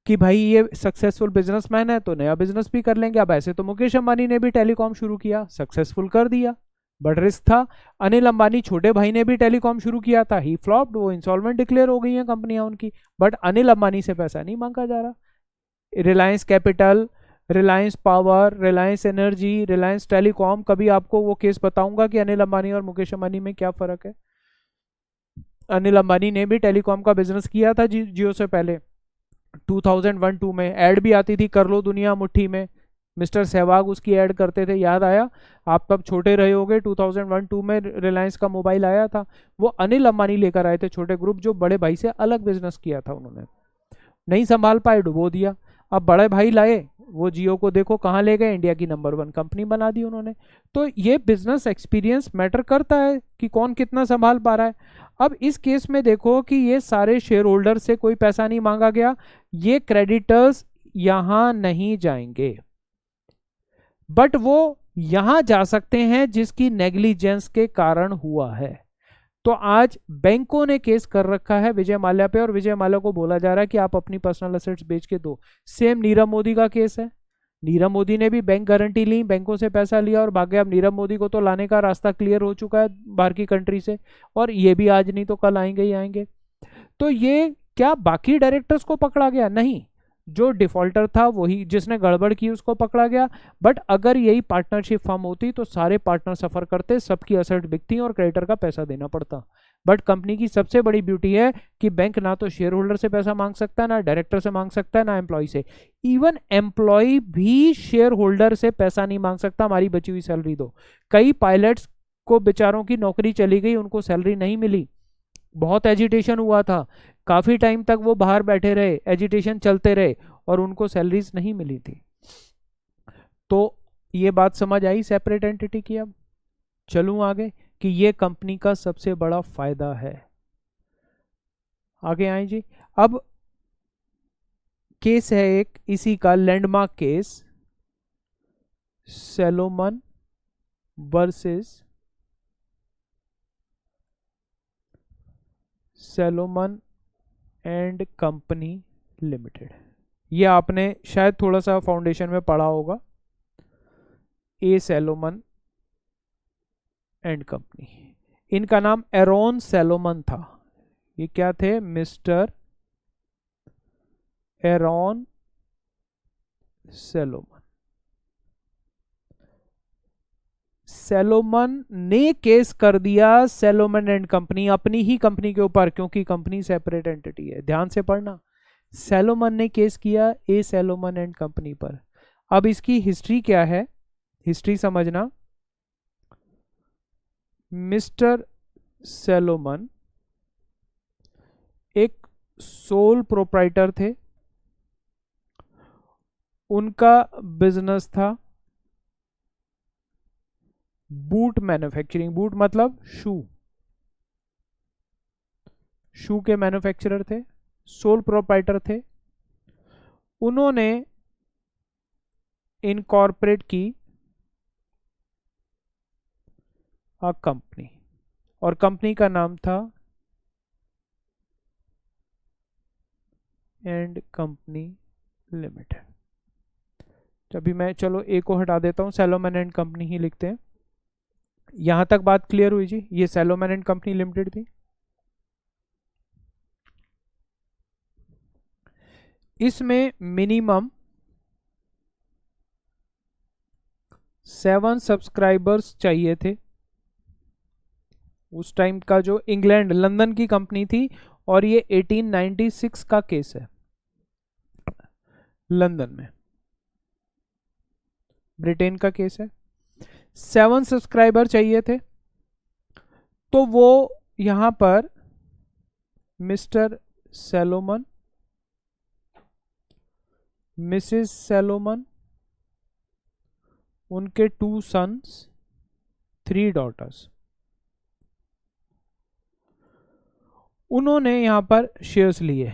कि भाई ये सक्सेसफुल बिजनेसमैन है तो नया बिजनेस भी कर लेंगे। अब ऐसे तो मुकेश अंबानी ने भी टेलीकॉम शुरू किया, सक्सेसफुल कर दिया, बट रिस्क था। अनिल अंबानी छोटे भाई ने भी टेलीकॉम शुरू किया था, ही फ्लॉप्ड, वो इंसॉल्वेंट डिक्लेयर हो गई हैं कंपनियां उनकी, बट अनिल अंबानी से पैसा नहीं मांगा जा रहा। Reliance capital, Reliance power, Reliance energy, Reliance telecom, कभी आपको वो केस बताऊंगा कि अनिल अंबानी और मुकेश अंबानी में क्या फर्क है। अनिल अंबानी ने भी टेलीकॉम का बिजनेस किया था जियो से पहले। 2001-2 में ऐड भी आती थी, कर लो दुनिया मुट्ठी में, मिस्टर सहवाग उसकी ऐड करते थे, याद आया? आप तब छोटे रहे होगे, 2001-2 में रिलायंस का मोबाइल आया था। वो अनिल अंबानी लेकर आए थे, छोटे ग्रुप, जो बड़े भाई से अलग बिजनेस किया था उन्होंने, नहीं संभाल पाए, डुबो दिया। अब बड़े भाई लाए, वो जियो को देखो कहाँ ले गए, इंडिया की नंबर 1 कंपनी बना दी उन्होंने। तो ये बिजनेस एक्सपीरियंस मैटर करता है कि कौन कितना संभाल पा रहा है। अब इस केस में देखो कि ये सारे शेयर होल्डर से कोई पैसा नहीं मांगा गया, ये क्रेडिटर्स यहां नहीं जाएंगे, बट वो यहां जा सकते हैं जिसकी नेग्लिजेंस के कारण हुआ है। तो आज बैंकों ने केस कर रखा है विजय माल्या पे, और विजय माल्या को बोला जा रहा है कि आप अपनी पर्सनल एसेट्स बेच के दो। सेम नीरव मोदी का केस है। नीरव मोदी ने भी बैंक गारंटी ली, बैंकों से पैसा लिया और भागे। अब नीरव मोदी को तो लाने का रास्ता क्लियर हो चुका है बाहर की कंट्री से, और ये भी आज नहीं तो कल आएंगे ही आएंगे। तो ये क्या बाकी डायरेक्टर्स को पकड़ा गया? नहीं, जो डिफॉल्टर था वही, जिसने गड़बड़ की उसको पकड़ा गया। बट अगर यही पार्टनरशिप फॉर्म होती तो सारे पार्टनर सफर करते, सबकी असेट बिकती और क्रेडिटर का पैसा देना पड़ता। बट कंपनी की सबसे बड़ी ब्यूटी है कि बैंक ना तो शेयर होल्डर से पैसा मांग सकता है, ना डायरेक्टर से मांग सकता है, ना एम्प्लॉय से। इवन एम्प्लॉय भी शेयर होल्डर से पैसा नहीं मांग सकता, हमारी बची हुई सैलरी दो। कई पायलट्स को बेचारों की नौकरी चली गई, उनको सैलरी नहीं मिली, बहुत एजिटेशन हुआ था, काफी टाइम तक वो बाहर बैठे रहे, एजिटेशन चलते रहे और उनको सैलरीज नहीं मिली थी। तो ये बात समझ आई सेपरेट एंटिटी की। अब चलूं आगे कि ये कंपनी का सबसे बड़ा फायदा है। आगे आए जी। अब केस है एक इसी का landmark case, Salomon versus Salomon and company limited. ये आपने शायद थोड़ा सा फाउंडेशन में पढ़ा होगा, ए सैलोमन एंड कंपनी। इनका नाम एरोन सैलोमन था। ये क्या थे? Mister Aaron Salomon. सैलोमन ने केस कर दिया सैलोमन एंड कंपनी, अपनी ही कंपनी के ऊपर, क्योंकि कंपनी सेपरेट एंटिटी है। ध्यान से पढ़ना, सैलोमन ने केस किया ए सैलोमन एंड कंपनी पर। अब इसकी हिस्ट्री क्या है, हिस्ट्री समझना। मिस्टर सैलोमन एक सोल प्रोप्राइटर थे। उनका बिजनेस था बूट मैन्युफैक्चरिंग। बूट मतलब शू, शू के मैन्युफैक्चरर थे, सोल प्रोप्राइटर थे। उन्होंने इनकॉर्पोरेट की कंपनी, और कंपनी का नाम था एंड कंपनी लिमिटेड। अभी मैं चलो ए को हटा देता हूं, सैलोमन एंड कंपनी ही लिखते हैं। यहां तक बात क्लियर हुई जी? ये सैलोमन एंड कंपनी लिमिटेड थी। इसमें मिनिमम 7 सब्सक्राइबर्स चाहिए थे। उस टाइम का जो इंग्लैंड लंदन की कंपनी थी, और ये 1896 का केस है, लंदन में, ब्रिटेन का केस है। 7 सब्सक्राइबर चाहिए थे। तो वो यहां पर मिस्टर सैलोमन, मिसेस सैलोमन, उनके 2 सन्स, 3 डॉटर्स, उन्होंने यहां पर शेयर्स लिए।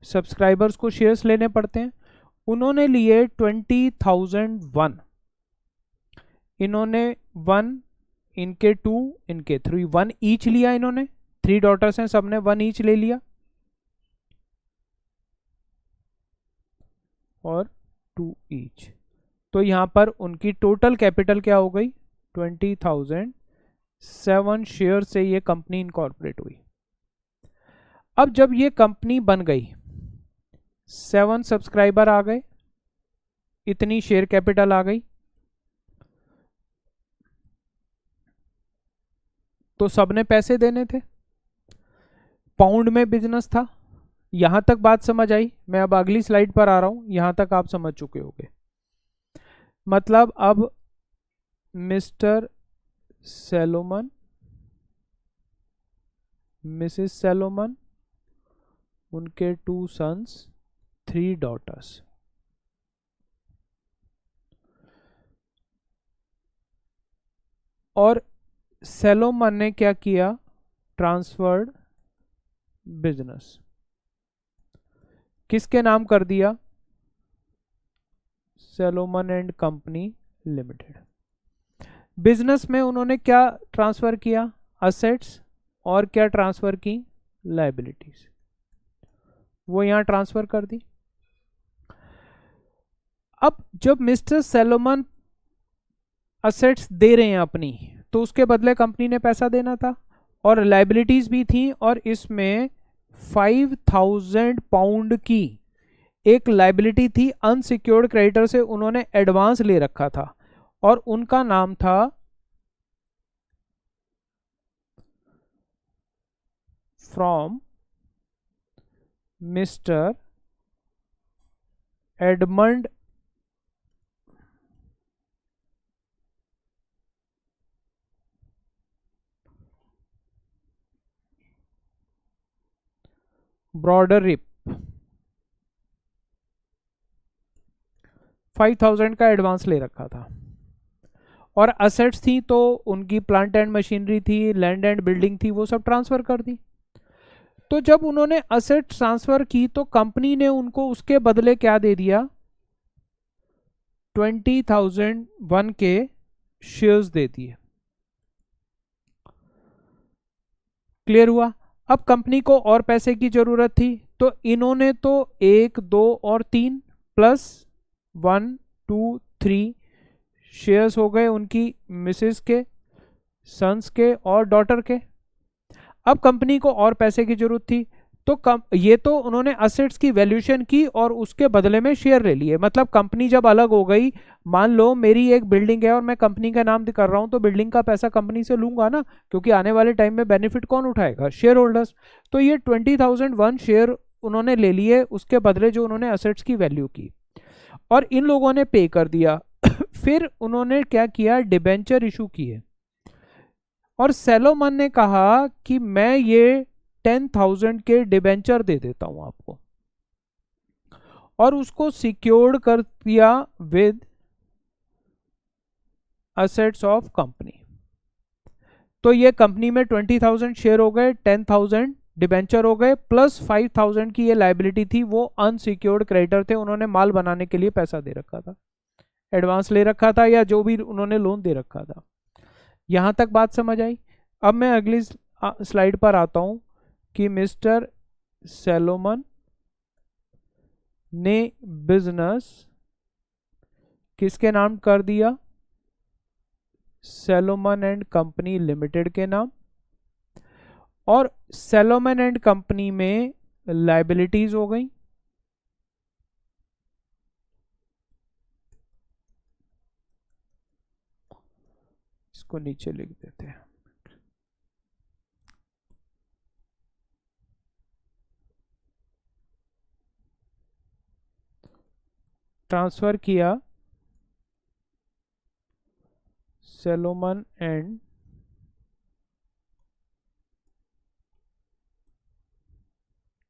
सब्सक्राइबर्स को शेयर्स लेने पड़ते हैं। उन्होंने लिए 20,001। इन्होंने 1, इनके 2, इनके 3, 1 ईच लिया इन्होंने। 3 डॉटर्स हैं, सबने 1 ईच ले लिया, और 2 ईच। तो यहां पर उनकी टोटल कैपिटल क्या हो गई? 20,000। 7 शेयर से ये कंपनी इनकॉर्पोरेट हुई। अब जब ये कंपनी बन गई, 7 सब्सक्राइबर आ गए, इतनी शेयर कैपिटल आ गई, तो सबने पैसे देने थे। पाउंड में बिजनेस था। यहां तक बात समझ आई? मैं अब अगली स्लाइड पर आ रहा हूं, यहां तक आप समझ चुके होंगे। मतलब अब मिस्टर सैलोमन, मिसेस सैलोमन, उनके 2 सन्स, 3 डॉटर्स, और सैलोमन ने क्या किया? ट्रांसफर्ड बिजनेस किसके नाम कर दिया? Salomon and company limited. Business में उन्होंने क्या ट्रांसफर किया, असेट्स, और क्या ट्रांसफर की, लायबिलिटीज, वो यहां ट्रांसफर कर दी। अब जब मिस्टर सैलोमन असेट्स दे रहे हैं अपनी, तो उसके बदले कंपनी ने पैसा देना था, और लायबिलिटीज भी थी, और इसमें 5000 पाउंड की एक लायबिलिटी थी अनसिक्योर्ड क्रेडिटर से, उन्होंने एडवांस ले रखा था, और उनका नाम था फ्रॉम मिस्टर एडमंड ब्रॉडरिप। 5000 का एडवांस ले रखा था, और असेट्स थी तो उनकी प्लांट एंड मशीनरी थी, लैंड एंड बिल्डिंग थी, वो सब ट्रांसफर कर दी। तो जब उन्होंने असेट ट्रांसफर की तो कंपनी ने उनको उसके बदले क्या दे दिया, 20,001 के शेयर्स दे दिए। क्लियर हुआ। अब कंपनी को और पैसे की जरूरत थी, तो इन्होंने तो 1, 2 और 3 प्लस 1, 2, 3 शेयर्स हो गए उनकी मिसेस के, सन्स के और डॉटर के। अब कंपनी को और पैसे की जरूरत थी, तो ये तो उन्होंने असेट्स की वैल्यूएशन की और उसके बदले में शेयर ले लिए। मतलब कंपनी जब अलग हो गई, मान लो मेरी एक बिल्डिंग है और मैं कंपनी का नाम कर रहा हूं, तो बिल्डिंग का पैसा कंपनी से लूंगा ना, क्योंकि आने वाले टाइम में बेनिफिट कौन उठाएगा, शेयर होल्डर्स। तो ये 20,001 शेयर उन्होंने ले लिए, उसके बदले जो उन्होंने असेट्स की वैल्यू की, और इन लोगों ने पे कर दिया। फिर उन्होंने क्या किया, डिबेंचर इशू किए, और सैलोमन ने कहा कि मैं ये 10,000 के डिबेंचर दे देता हूं आपको, और उसको सिक्योर्ड कर दिया विद असेट्स ऑफ कंपनी। तो ये कंपनी में 20,000 शेयर हो गए, 10,000 डिबेंचर हो गए, प्लस 5,000 की ये लायबिलिटी थी, वो अनसिक्योर्ड क्रेडिटर थे, उन्होंने माल बनाने के लिए पैसा दे रखा था, एडवांस ले रखा था, या जो भी उन्होंने लोन दे रखा था। यहां तक बात समझ आई। अब मैं अगली स्लाइड पर आता हूं कि मिस्टर सैलोमन ने बिजनेस किसके नाम कर दिया, सैलोमन एंड कंपनी लिमिटेड के नाम, और सैलोमन एंड कंपनी में लायबिलिटीज हो गई, इसको नीचे लिख देते हैं, ट्रांसफर किया Salomon and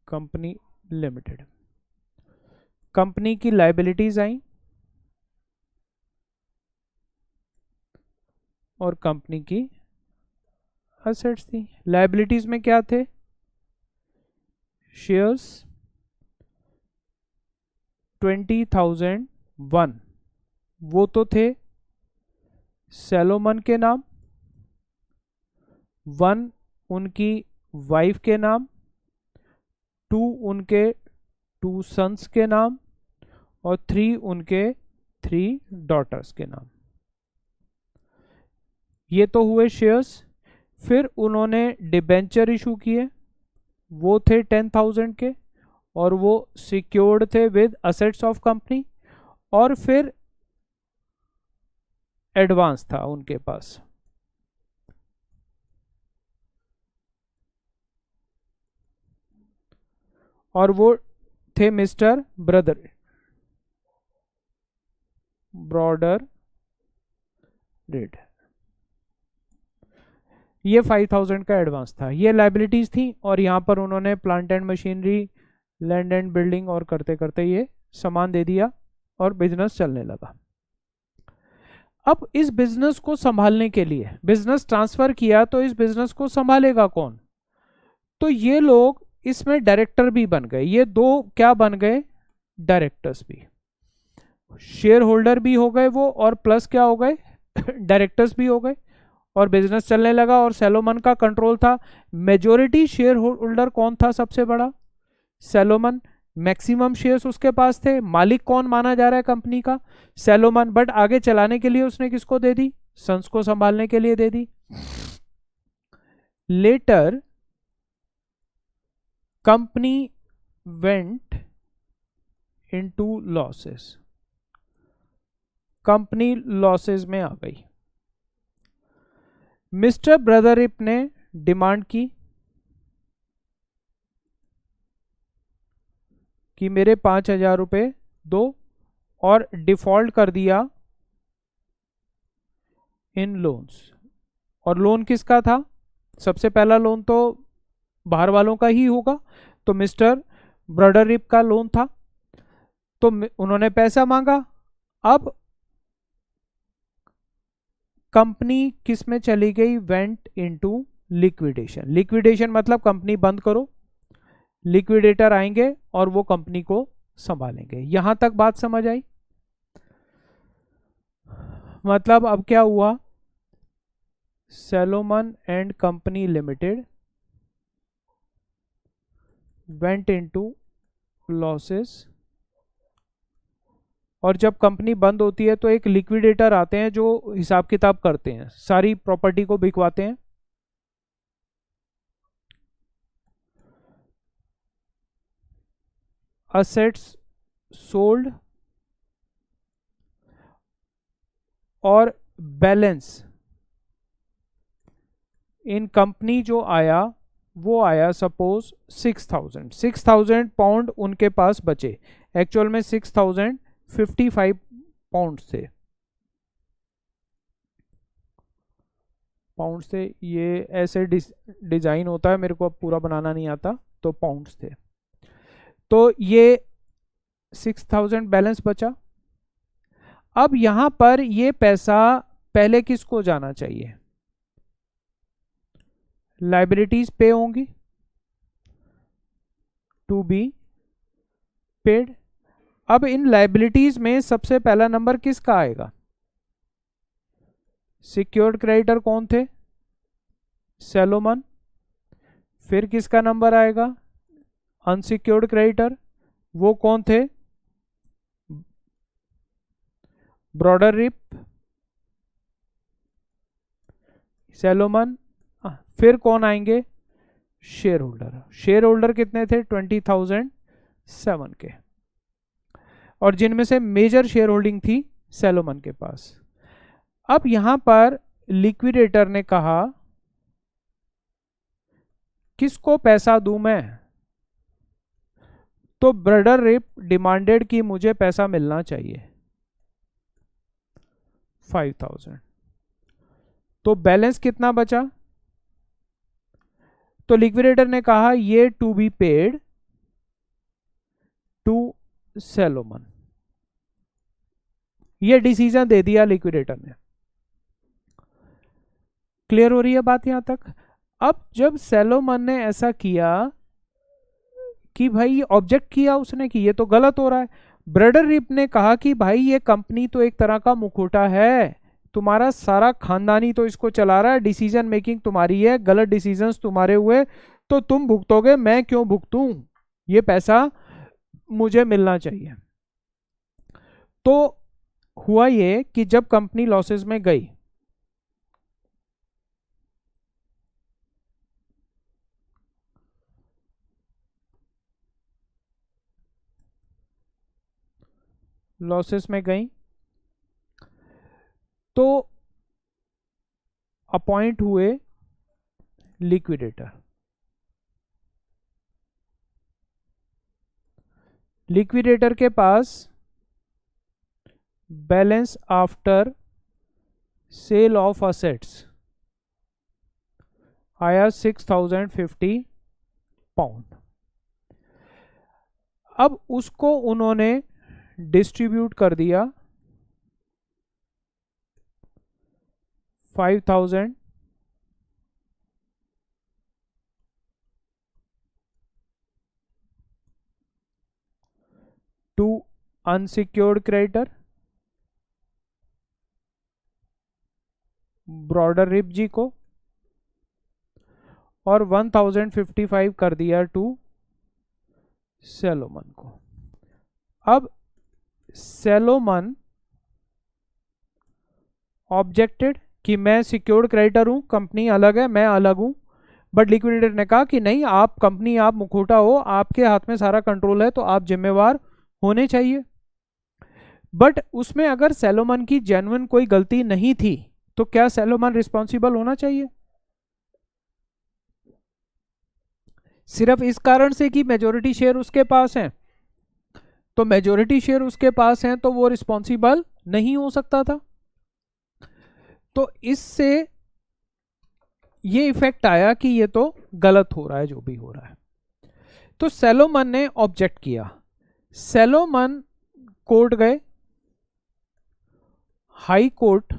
company limited. Company की लायबिलिटीज आई और कंपनी की असेट्स थी। लायबिलिटीज में क्या थे, शेयर्स 20,001, वो तो थे सैलोमन के नाम, 1 उनकी वाइफ के नाम, 2 उनके 2 सन्स के नाम, और 3 उनके 3 डॉटर्स के नाम। ये तो हुए शेयर्स। फिर उन्होंने डिबेंचर इशू किए, वो थे 10,000 के, और वो सिक्योर्ड थे विद असेट्स ऑफ कंपनी, और फिर एडवांस था उनके पास, और वो थे मिस्टर ब्रॉडर रेड। ये 5,000 का एडवांस था, ये लायबिलिटीज थी, और यहां पर उन्होंने plant and machinery, land and building, और करते करते ये सामान दे दिया और बिजनेस चलने लगा। अब इस बिजनेस को संभालने के लिए, बिजनेस ट्रांसफर किया तो इस बिजनेस को संभालेगा कौन, तो ये लोग इसमें डायरेक्टर भी बन गए, ये 2 क्या बन गए, डायरेक्टर्स भी, शेयर होल्डर भी हो गए वो, और प्लस क्या हो गए, डायरेक्टर्स भी हो गए और बिजनेस चलने लगा और सैलोमन का कंट्रोल था। मेजोरिटी शेयर होल्डर कौन था सबसे बड़ा? सैलोमन। मैक्सिमम शेयर्स उसके पास थे। मालिक कौन माना जा रहा है कंपनी का? सैलोमन। बट आगे चलाने के लिए उसने किसको दे दी? सन्स को संभालने के लिए दे दी। Later company went into losses, company losses में आ गई। मिस्टर ब्रदरशिप ने डिमांड की कि मेरे 5,000 रुपये दो, और डिफॉल्ट कर दिया इन लोन्स। और लोन किसका था? सबसे पहला लोन तो बाहर वालों का ही होगा, तो मिस्टर ब्रदरशिप का लोन था। तो उन्होंने पैसा मांगा। अब कंपनी किस में चली गई? Went into liquidation. लिक्विडेशन मतलब कंपनी बंद करो, लिक्विडेटर आएंगे और वो कंपनी को संभालेंगे। यहां तक बात समझ आई? मतलब अब क्या हुआ? Salomon and company limited went into losses, और जब कंपनी बंद होती है तो एक लिक्विडेटर आते हैं जो हिसाब किताब करते हैं, सारी प्रॉपर्टी को बिकवाते हैं। असेट्स सोल्ड और बैलेंस इन कंपनी जो आया वो आया सपोज 6,000 पाउंड उनके पास बचे। एक्चुअल में 6,055 पाउंड थे, पाउंड से ये ऐसे डिजाइन होता है, मेरे को अब पूरा बनाना नहीं आता, तो पाउंड्स थे। तो ये 6,000 बैलेंस बचा। अब यहां पर ये पैसा पहले किसको जाना चाहिए? लाइबिलिटीज पे होंगी, टू बी पेड। अब इन लाइबिलिटीज में सबसे पहला नंबर किसका आएगा? सिक्योर्ड क्रेडिटर कौन थे? सैलोमन। फिर किसका नंबर आएगा? अनसिक्योर्ड क्रेडिटर, वो कौन थे? ब्रॉडरशिप, सैलोमन। फिर कौन आएंगे? Share holder. शेयर होल्डर कितने थे? 20,007 के, और जिनमें से मेजर शेयर होल्डिंग थी सैलोमन के पास। अब यहां पर लिक्विडेटर ने कहा किसको पैसा दूं मैं? तो ब्रदरशिप डिमांडेड कि मुझे पैसा मिलना चाहिए 5,000। तो बैलेंस कितना बचा? तो लिक्विडेटर ने कहा ये to be paid to Salomon. ये डिसीजन दे दिया लिक्विडेटर ने। क्लियर हो रही है बात यहां तक? अब जब सैलोमन ने ऐसा किया कि भाई ऑब्जेक्ट किया उसने कि ये तो गलत हो रहा है, ब्रदरशिप ने कहा कि भाई ये कंपनी तो एक तरह का मुखौटा है, तुम्हारा सारा खानदानी तो इसको चला रहा है, डिसीजन मेकिंग तुम्हारी है, गलत डिसीजंस तुम्हारे हुए तो तुम भुगतोगे, मैं क्यों भुगतूं? ये पैसा मुझे मिलना चाहिए। तो हुआ ये कि जब कंपनी लॉसेस में गई, लॉसेस में गई तो अपॉइंट हुए लिक्विडेटर। लिक्विडेटर के पास balance after sale of assets आया 6,050 पाउंड। अब उसको उन्होंने डिस्ट्रीब्यूट कर दिया 5,000 टू अनसिक्योर्ड क्रेडिटर ब्रॉडररिप जी को और 1055 कर दिया टू सैलोमन को। अब सैलोमन ऑब्जेक्टेड कि मैं सिक्योर्ड क्रेडिटर हूं, कंपनी अलग है, मैं अलग हूं, बट लिक्विडेटर ने कहा कि नहीं, आप कंपनी, आप मुखोटा हो, आपके हाथ में सारा कंट्रोल है, तो आप जिम्मेवार होने चाहिए। बट उसमें अगर सैलोमन की जेन्युइन कोई गलती नहीं थी तो क्या सैलोमन रिस्पॉन्सिबल होना चाहिए? सिर्फ इस कारण से कि मेजॉरिटी शेयर उसके पास है, तो मेजॉरिटी शेयर उसके पास हैं तो वो रिस्पॉन्सिबल नहीं हो सकता था। तो इससे ये इफेक्ट आया कि ये तो गलत हो रहा है जो भी हो रहा है। तो सैलोमन ने ऑब्जेक्ट किया, सैलोमन कोर्ट गए, हाई कोर्ट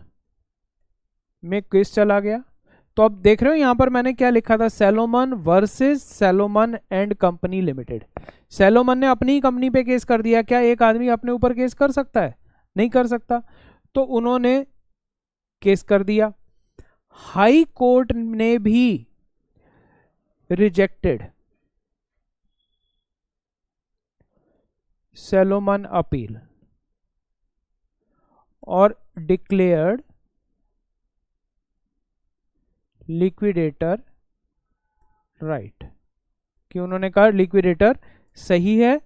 में केस चला गया। तो अब देख रहे हो यहां पर मैंने क्या लिखा था, Salomon versus Salomon and company limited. Salomon ने अपनी कंपनी पे केस कर दिया। क्या एक आदमी अपने ऊपर केस कर सकता है? नहीं कर सकता। तो उन्होंने केस कर दिया, हाई कोर्ट ने भी रिजेक्टेड सैलोमन अपील और डिक्लेयर्ड लिक्विडेटर राइट, कि उन्होंने कहा लिक्विडेटर सही है।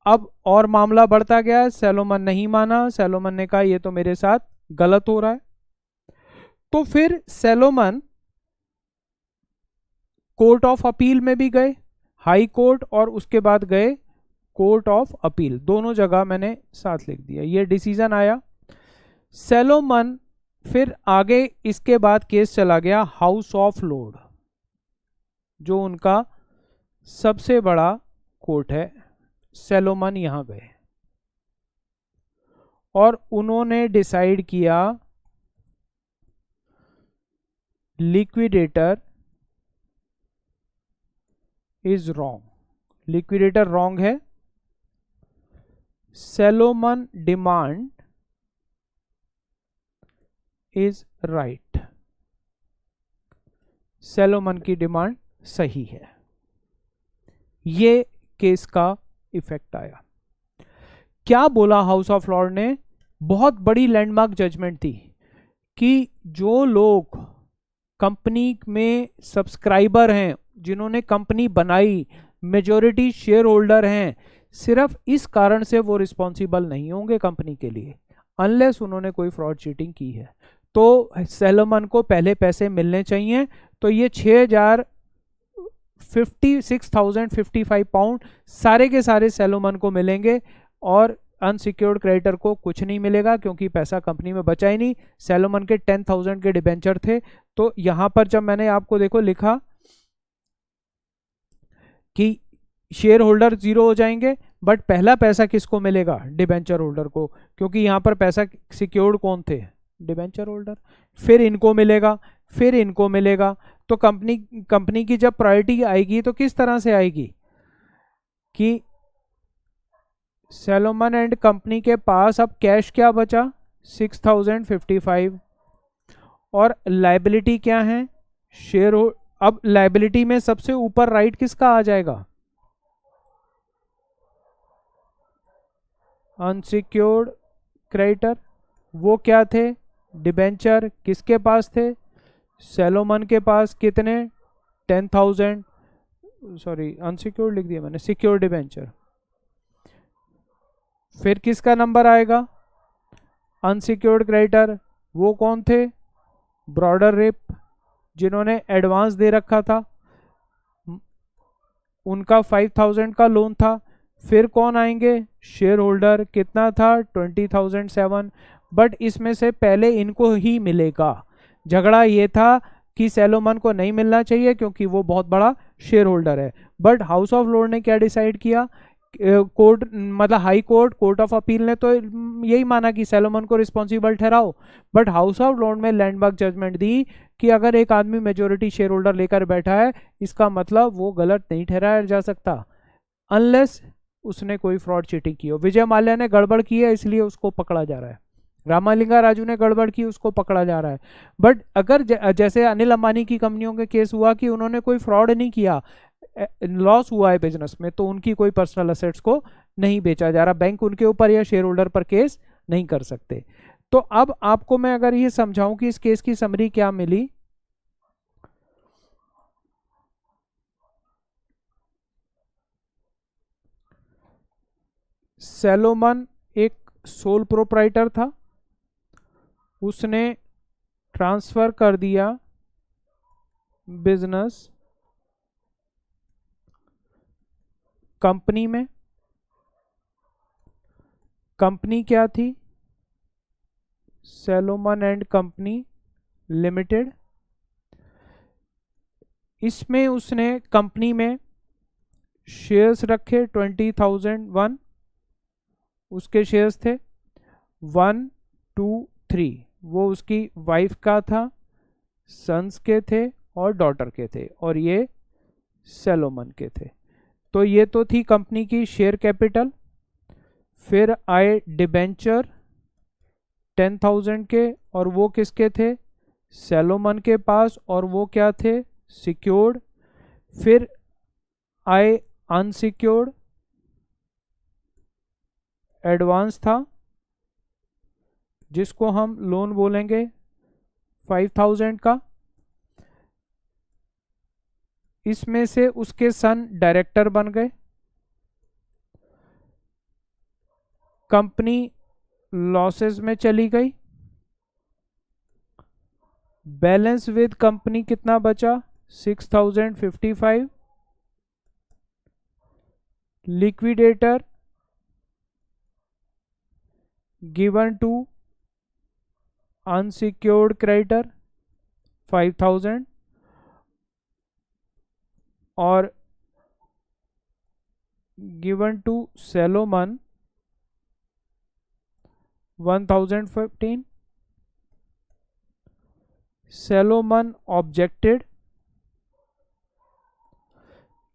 अब और मामला बढ़ता गया, सैलोमन नहीं माना, सैलोमन ने कहा ये तो मेरे साथ गलत हो रहा है। तो फिर सैलोमन कोर्ट ऑफ अपील में भी गए, हाई कोर्ट और उसके बाद गए कोर्ट ऑफ अपील, दोनों जगह मैंने साथ लिख दिया। ये डिसीजन आया। सैलोमन फिर आगे इसके बाद केस चला गया हाउस ऑफ लॉर्ड, जो उनका सबसे बड़ा कोर्ट है। सैलोमन यहां गए और उन्होंने डिसाइड किया liquidator is wrong, liquidator wrong है, Salomon demand is right, Salomon की डिमांड सही है। ये केस का इफेक्ट आया। क्या बोला हाउस ऑफ लॉर्ड ने? बहुत बड़ी लैंडमार्क जजमेंट थी कि जो लोग कंपनी में सब्सक्राइबर हैं, जिन्होंने कंपनी बनाई, मेजॉरिटी शेयर होल्डर हैं, सिर्फ इस कारण से वो रिस्पॉन्सिबल नहीं होंगे कंपनी के लिए, अनलेस उन्होंने कोई फ्रॉड चीटिंग की है। तो सैलोमन को पहले पैसे मिलने चाहिए। तो ये 6,055 पाउंड सारे के सारे सैलोमन को मिलेंगे और अनसिक्योर्ड क्रेडिटर को कुछ नहीं मिलेगा, क्योंकि पैसा कंपनी में बचा ही नहीं। सैलोमन के 10,000 के डिबेंचर थे। तो यहां पर जब मैंने आपको देखो लिखा कि शेयर होल्डर जीरो हो जाएंगे, बट पहला पैसा किसको मिलेगा? डिबेंचर होल्डर को, क्योंकि यहां पर पैसा सिक्योर्ड कौन थे? Debenture holder. फिर इनको मिलेगा, फिर इनको मिलेगा। तो कंपनी की जब प्रायोरिटी आएगी तो किस तरह से आएगी कि सैलोमन एंड कंपनी के पास अब कैश क्या बचा? 6,055 और लायबिलिटी क्या है? शेयर। अब लायबिलिटी में सबसे ऊपर राइट किसका आ जाएगा? Unsecured creditor. वो क्या थे? डिबेंचर। किसके पास थे? सैलोमन के पास। कितने? 10,000। सॉरी, अनसिक्योर्ड लिख दिया मैंने, सिक्योर्ड डिबेंचर। फिर किसका नंबर आएगा? Unsecured creditor. वो कौन थे? ब्रॉडररिप, जिन्होंने एडवांस दे रखा था, उनका 5,000 का लोन था। फिर कौन आएंगे? Share holder. कितना था? 20,007। बट इसमें से पहले इनको ही मिलेगा। झगड़ा ये था कि सैलोमन को नहीं मिलना चाहिए क्योंकि वो बहुत बड़ा शेयर होल्डर है। बट हाउस ऑफ लॉर्ड ने क्या डिसाइड किया? कोर्ट, मतलब high court, court of appeal ने तो यही माना कि सैलोमन को रिस्पॉन्सिबल ठहराओ, बट हाउस ऑफ लॉर्ड में लैंडमार्क जजमेंट दी कि अगर एक आदमी मेजॉरिटी शेयर होल्डर लेकर बैठा है, इसका मतलब वो गलत नहीं ठहराया जा सकता अनलेस उसने कोई फ्रॉड चीटिंग की हो। विजय माल्या ने गड़बड़ की है, इसलिए उसको पकड़ा जा रहा है। रामालिंगा राजू ने गड़बड़ की, उसको पकड़ा जा रहा है। बट अगर जैसे अनिल अंबानी की कंपनियों के केस हुआ कि उन्होंने कोई फ्रॉड नहीं किया, लॉस हुआ है बिजनेस में, तो उनकी कोई पर्सनल असेट्स को नहीं बेचा जा रहा, बैंक उनके ऊपर या शेयर होल्डर पर केस नहीं कर सकते। तो अब आपको मैं अगर ये समझाऊं कि इस केस की समरी क्या मिली, सैलोमन एक सोल प्रोप्राइटर था, उसने ट्रांसफर कर दिया बिजनेस कंपनी में। कंपनी क्या थी? Salomon and company limited. इसमें उसने कंपनी में शेयर्स रखे 20,001, उसके शेयर्स थे 1, 2, 3, वो उसकी वाइफ का था, सन्स के थे और डॉटर के थे, और ये सैलोमन के थे। तो ये तो थी कंपनी की शेयर कैपिटल। फिर आए डिबेंचर 10,000 के, और वो किसके थे? सैलोमन के पास, और वो क्या थे? सिक्योर्ड। फिर आए अनसिक्योर्ड एडवांस था, जिसको हम लोन बोलेंगे 5,000 का। इसमें से उसके सन डायरेक्टर बन गए, कंपनी लॉसेस में चली गई। बैलेंस विद कंपनी कितना बचा? 6,055। Liquidator given to unsecured creditor 5,000, और given to Salomon 1,015। Salomon objected.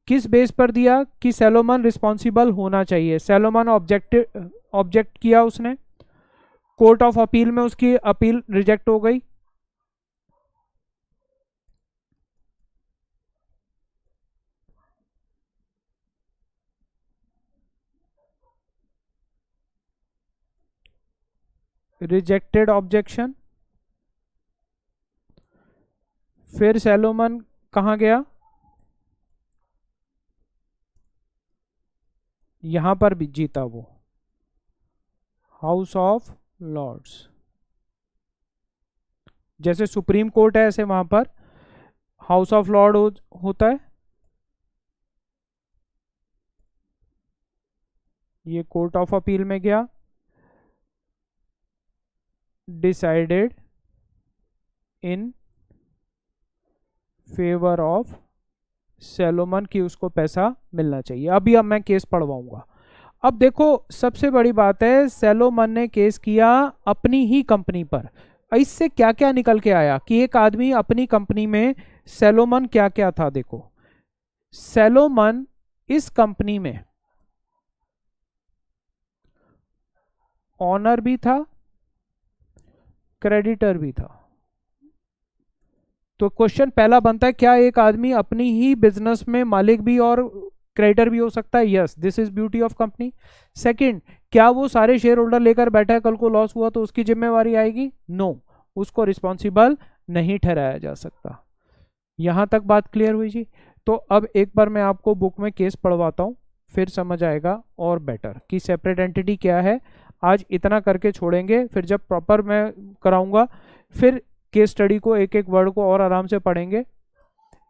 किस बेस पर दिया? कि सैलोमन रिस्पॉन्सिबल होना चाहिए। सैलोमन ऑब्जेक्ट किया उसने, कोर्ट ऑफ अपील में उसकी अपील रिजेक्ट हो गई। Rejected objection. फिर सैलोमन कहां गया? यहां पर भी जीता वो, हाउस ऑफ लॉर्ड्स। जैसे सुप्रीम कोर्ट है ऐसे वहां पर हाउस ऑफ लॉर्ड होता है। ये कोर्ट ऑफ अपील में गया, decided in favour of Salomon की उसको पैसा मिलना चाहिए। अभी अब मैं केस पढ़वाऊंगा। अब देखो सबसे बड़ी बात है, सैलोमन ने केस किया अपनी ही कंपनी पर। इससे क्या क्या निकल के आया कि एक आदमी अपनी कंपनी में, सैलोमन क्या क्या था देखो, सैलोमन इस कंपनी में ऑनर भी था, क्रेडिटर भी था। तो क्वेश्चन पहला बनता है, क्या एक आदमी अपनी ही बिजनेस में मालिक भी और क्रेडिटर भी हो सकता है? Yes, this is beauty of company. Second, क्या वो सारे शेयर होल्डर लेकर बैठा है, कल को लॉस हुआ तो उसकी जिम्मेवारी आएगी? नो, उसको रिस्पॉन्सिबल नहीं ठहराया जा सकता। यहां तक बात क्लियर हुई जी। तो अब एक बार मैं आपको बुक में केस पढ़वाता हूं, फिर समझ आएगा और बेटर कि सेपरेट एंटिटी क्या है। आज इतना करके छोड़ेंगे, फिर जब प्रॉपर मैं कराऊंगा फिर केस स्टडी को एक एक वर्ड को और आराम से पढ़ेंगे।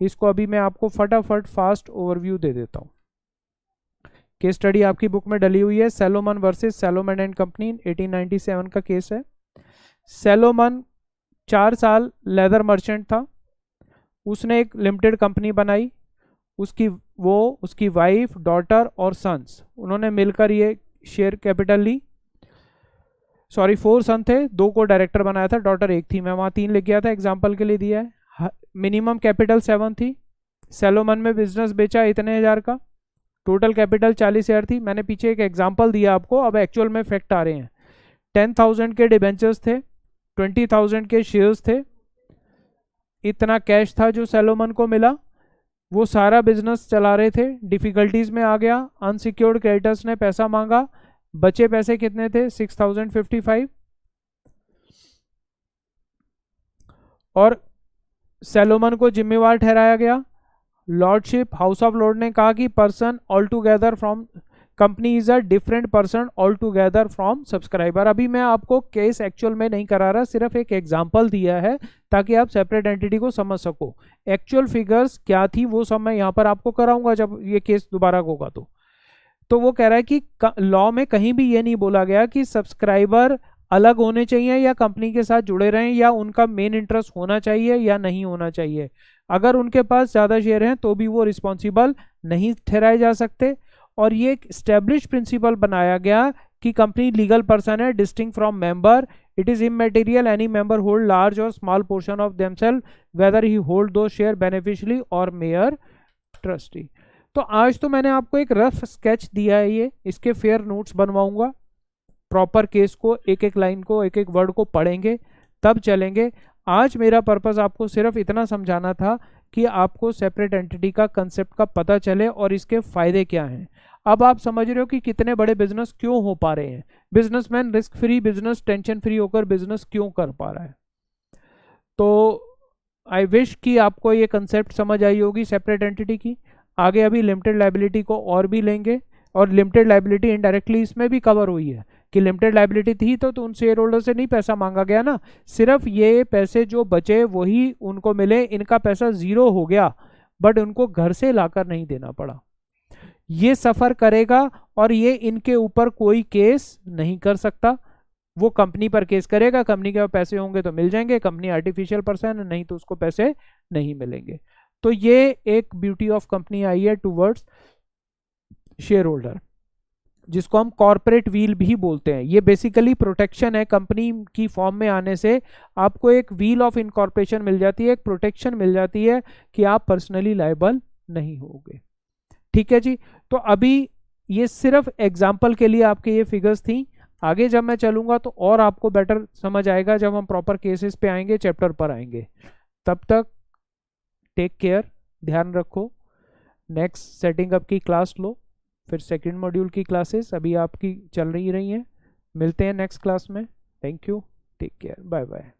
इसको अभी मैं आपको फटाफट फास्ट ओवरव्यू दे देता हूं। केस स्टडी आपकी बुक में डली हुई है, Salomon versus Salomon and company, 1897 का केस है। सैलोमन 4 साल लेदर मर्चेंट था, उसने एक लिमिटेड कंपनी बनाई। उसकी वाइफ, डॉटर और सन्स, उन्होंने मिलकर ये शेयर कैपिटल ली। सॉरी 4 सन थे, 2 को डायरेक्टर बनाया था, डॉटर 1 थी, मैं वहाँ 3 लिख गया था, एग्जाम्पल के लिए दिया है। मिनिमम कैपिटल 7 थी। सैलोमन में बिजनेस बेचा इतने हजार का, टोटल कैपिटल 40,000 थी। मैंने पीछे एक एग्जाम्पल दिया आपको, अब एक्चुअल में फैक्ट आ रहे हैं। 10,000 के डिबेंचर्स थे, 20,000 के शेयर्स थे, इतना कैश था जो सैलोमन को मिला, वो सारा बिजनेस चला रहे थे, डिफिकल्टीज में आ गया, अनसिक्योर्ड क्रेडिटर्स ने पैसा मांगा, बचे पैसे कितने थे 6,055, और सैलोमन को जिम्मेवार ठहराया गया। लॉर्डशिप, हाउस ऑफ लॉर्ड ने कहा कि person all together from company is a different person all together from subscriber. अभी मैं आपको केस एक्चुअल में नहीं करा रहा, सिर्फ एक एग्जांपल दिया है ताकि आप सेपरेट एंटिटी को समझ सको। एक्चुअल फिगर्स क्या थी वो सब मैं यहाँ पर आपको कराऊंगा जब ये केस दोबारा होगा। तो वो कह रहा है कि लॉ में कहीं भी ये नहीं बोला गया कि सब्सक्राइबर अलग होने चाहिए या कंपनी के साथ जुड़े रहें या उनका मेन इंटरेस्ट होना चाहिए या नहीं होना चाहिए। अगर उनके पास ज़्यादा शेयर हैं तो भी वो रिस्पॉन्सिबल नहीं ठहराए जा सकते। और ये एक स्टैब्लिश प्रिंसिपल बनाया गया कि कंपनी लीगल पर्सन है, distinct from member, it is immaterial any member hold large और small portion of themselves whether he hold दो शेयर बेनिफिशियली और मेयर ट्रस्टी। तो आज तो मैंने आपको एक रफ स्केच दिया है, ये इसके फेयर नोट्स बनवाऊंगा, प्रॉपर केस को एक एक लाइन को एक एक वर्ड को पढ़ेंगे तब चलेंगे। आज मेरा पर्पस आपको सिर्फ इतना समझाना था कि आपको सेपरेट एंटिटी का कंसेप्ट का पता चले और इसके फायदे क्या हैं। अब आप समझ रहे हो कि कितने बड़े बिजनेस क्यों हो पा रहे हैं, businessman risk free business, tension free होकर बिजनेस क्यों कर पा रहा है। तो आई विश कि आपको ये कंसेप्ट समझ आई होगी सेपरेट एंटिटी की। आगे अभी लिमिटेड लायबिलिटी को और भी लेंगे, और लिमिटेड लायबिलिटी इनडायरेक्टली इसमें भी कवर हुई है कि लिमिटेड लायबिलिटी थी तो उन शेयर होल्डर से नहीं पैसा मांगा गया ना, सिर्फ ये पैसे जो बचे वही उनको मिले, इनका पैसा जीरो हो गया बट उनको घर से लाकर नहीं देना पड़ा। ये सफर करेगा और ये इनके ऊपर कोई केस नहीं कर सकता, वो कंपनी पर केस करेगा, कंपनी के पास पैसे होंगे तो मिल जाएंगे, कंपनी आर्टिफिशियल पर्सन है नहीं तो उसको पैसे नहीं मिलेंगे। तो ये एक ब्यूटी ऑफ कंपनी आई है टूवर्ड्स शेयर होल्डर, जिसको हम कॉर्पोरेट व्हील भी बोलते हैं। ये बेसिकली प्रोटेक्शन है, कंपनी की फॉर्म में आने से आपको एक व्हील ऑफ इनकॉर्पोरेशन मिल जाती है, एक प्रोटेक्शन मिल जाती है कि आप पर्सनली लायबल नहीं होगे। ठीक है जी। तो अभी ये सिर्फ एग्जाम्पल के लिए आपके ये फिगर्स थी, आगे जब मैं चलूंगा तो और आपको बेटर समझ आएगा जब हम प्रॉपर केसेस पे आएंगे, चैप्टर पर आएंगे। तब तक टेक केयर, ध्यान रखो, नेक्स्ट सेटिंग अप की क्लास लो, फिर सेकंड मॉड्यूल की क्लासेस अभी आपकी चल रही हैं। मिलते हैं नेक्स्ट क्लास में। Thank you, take care, bye bye.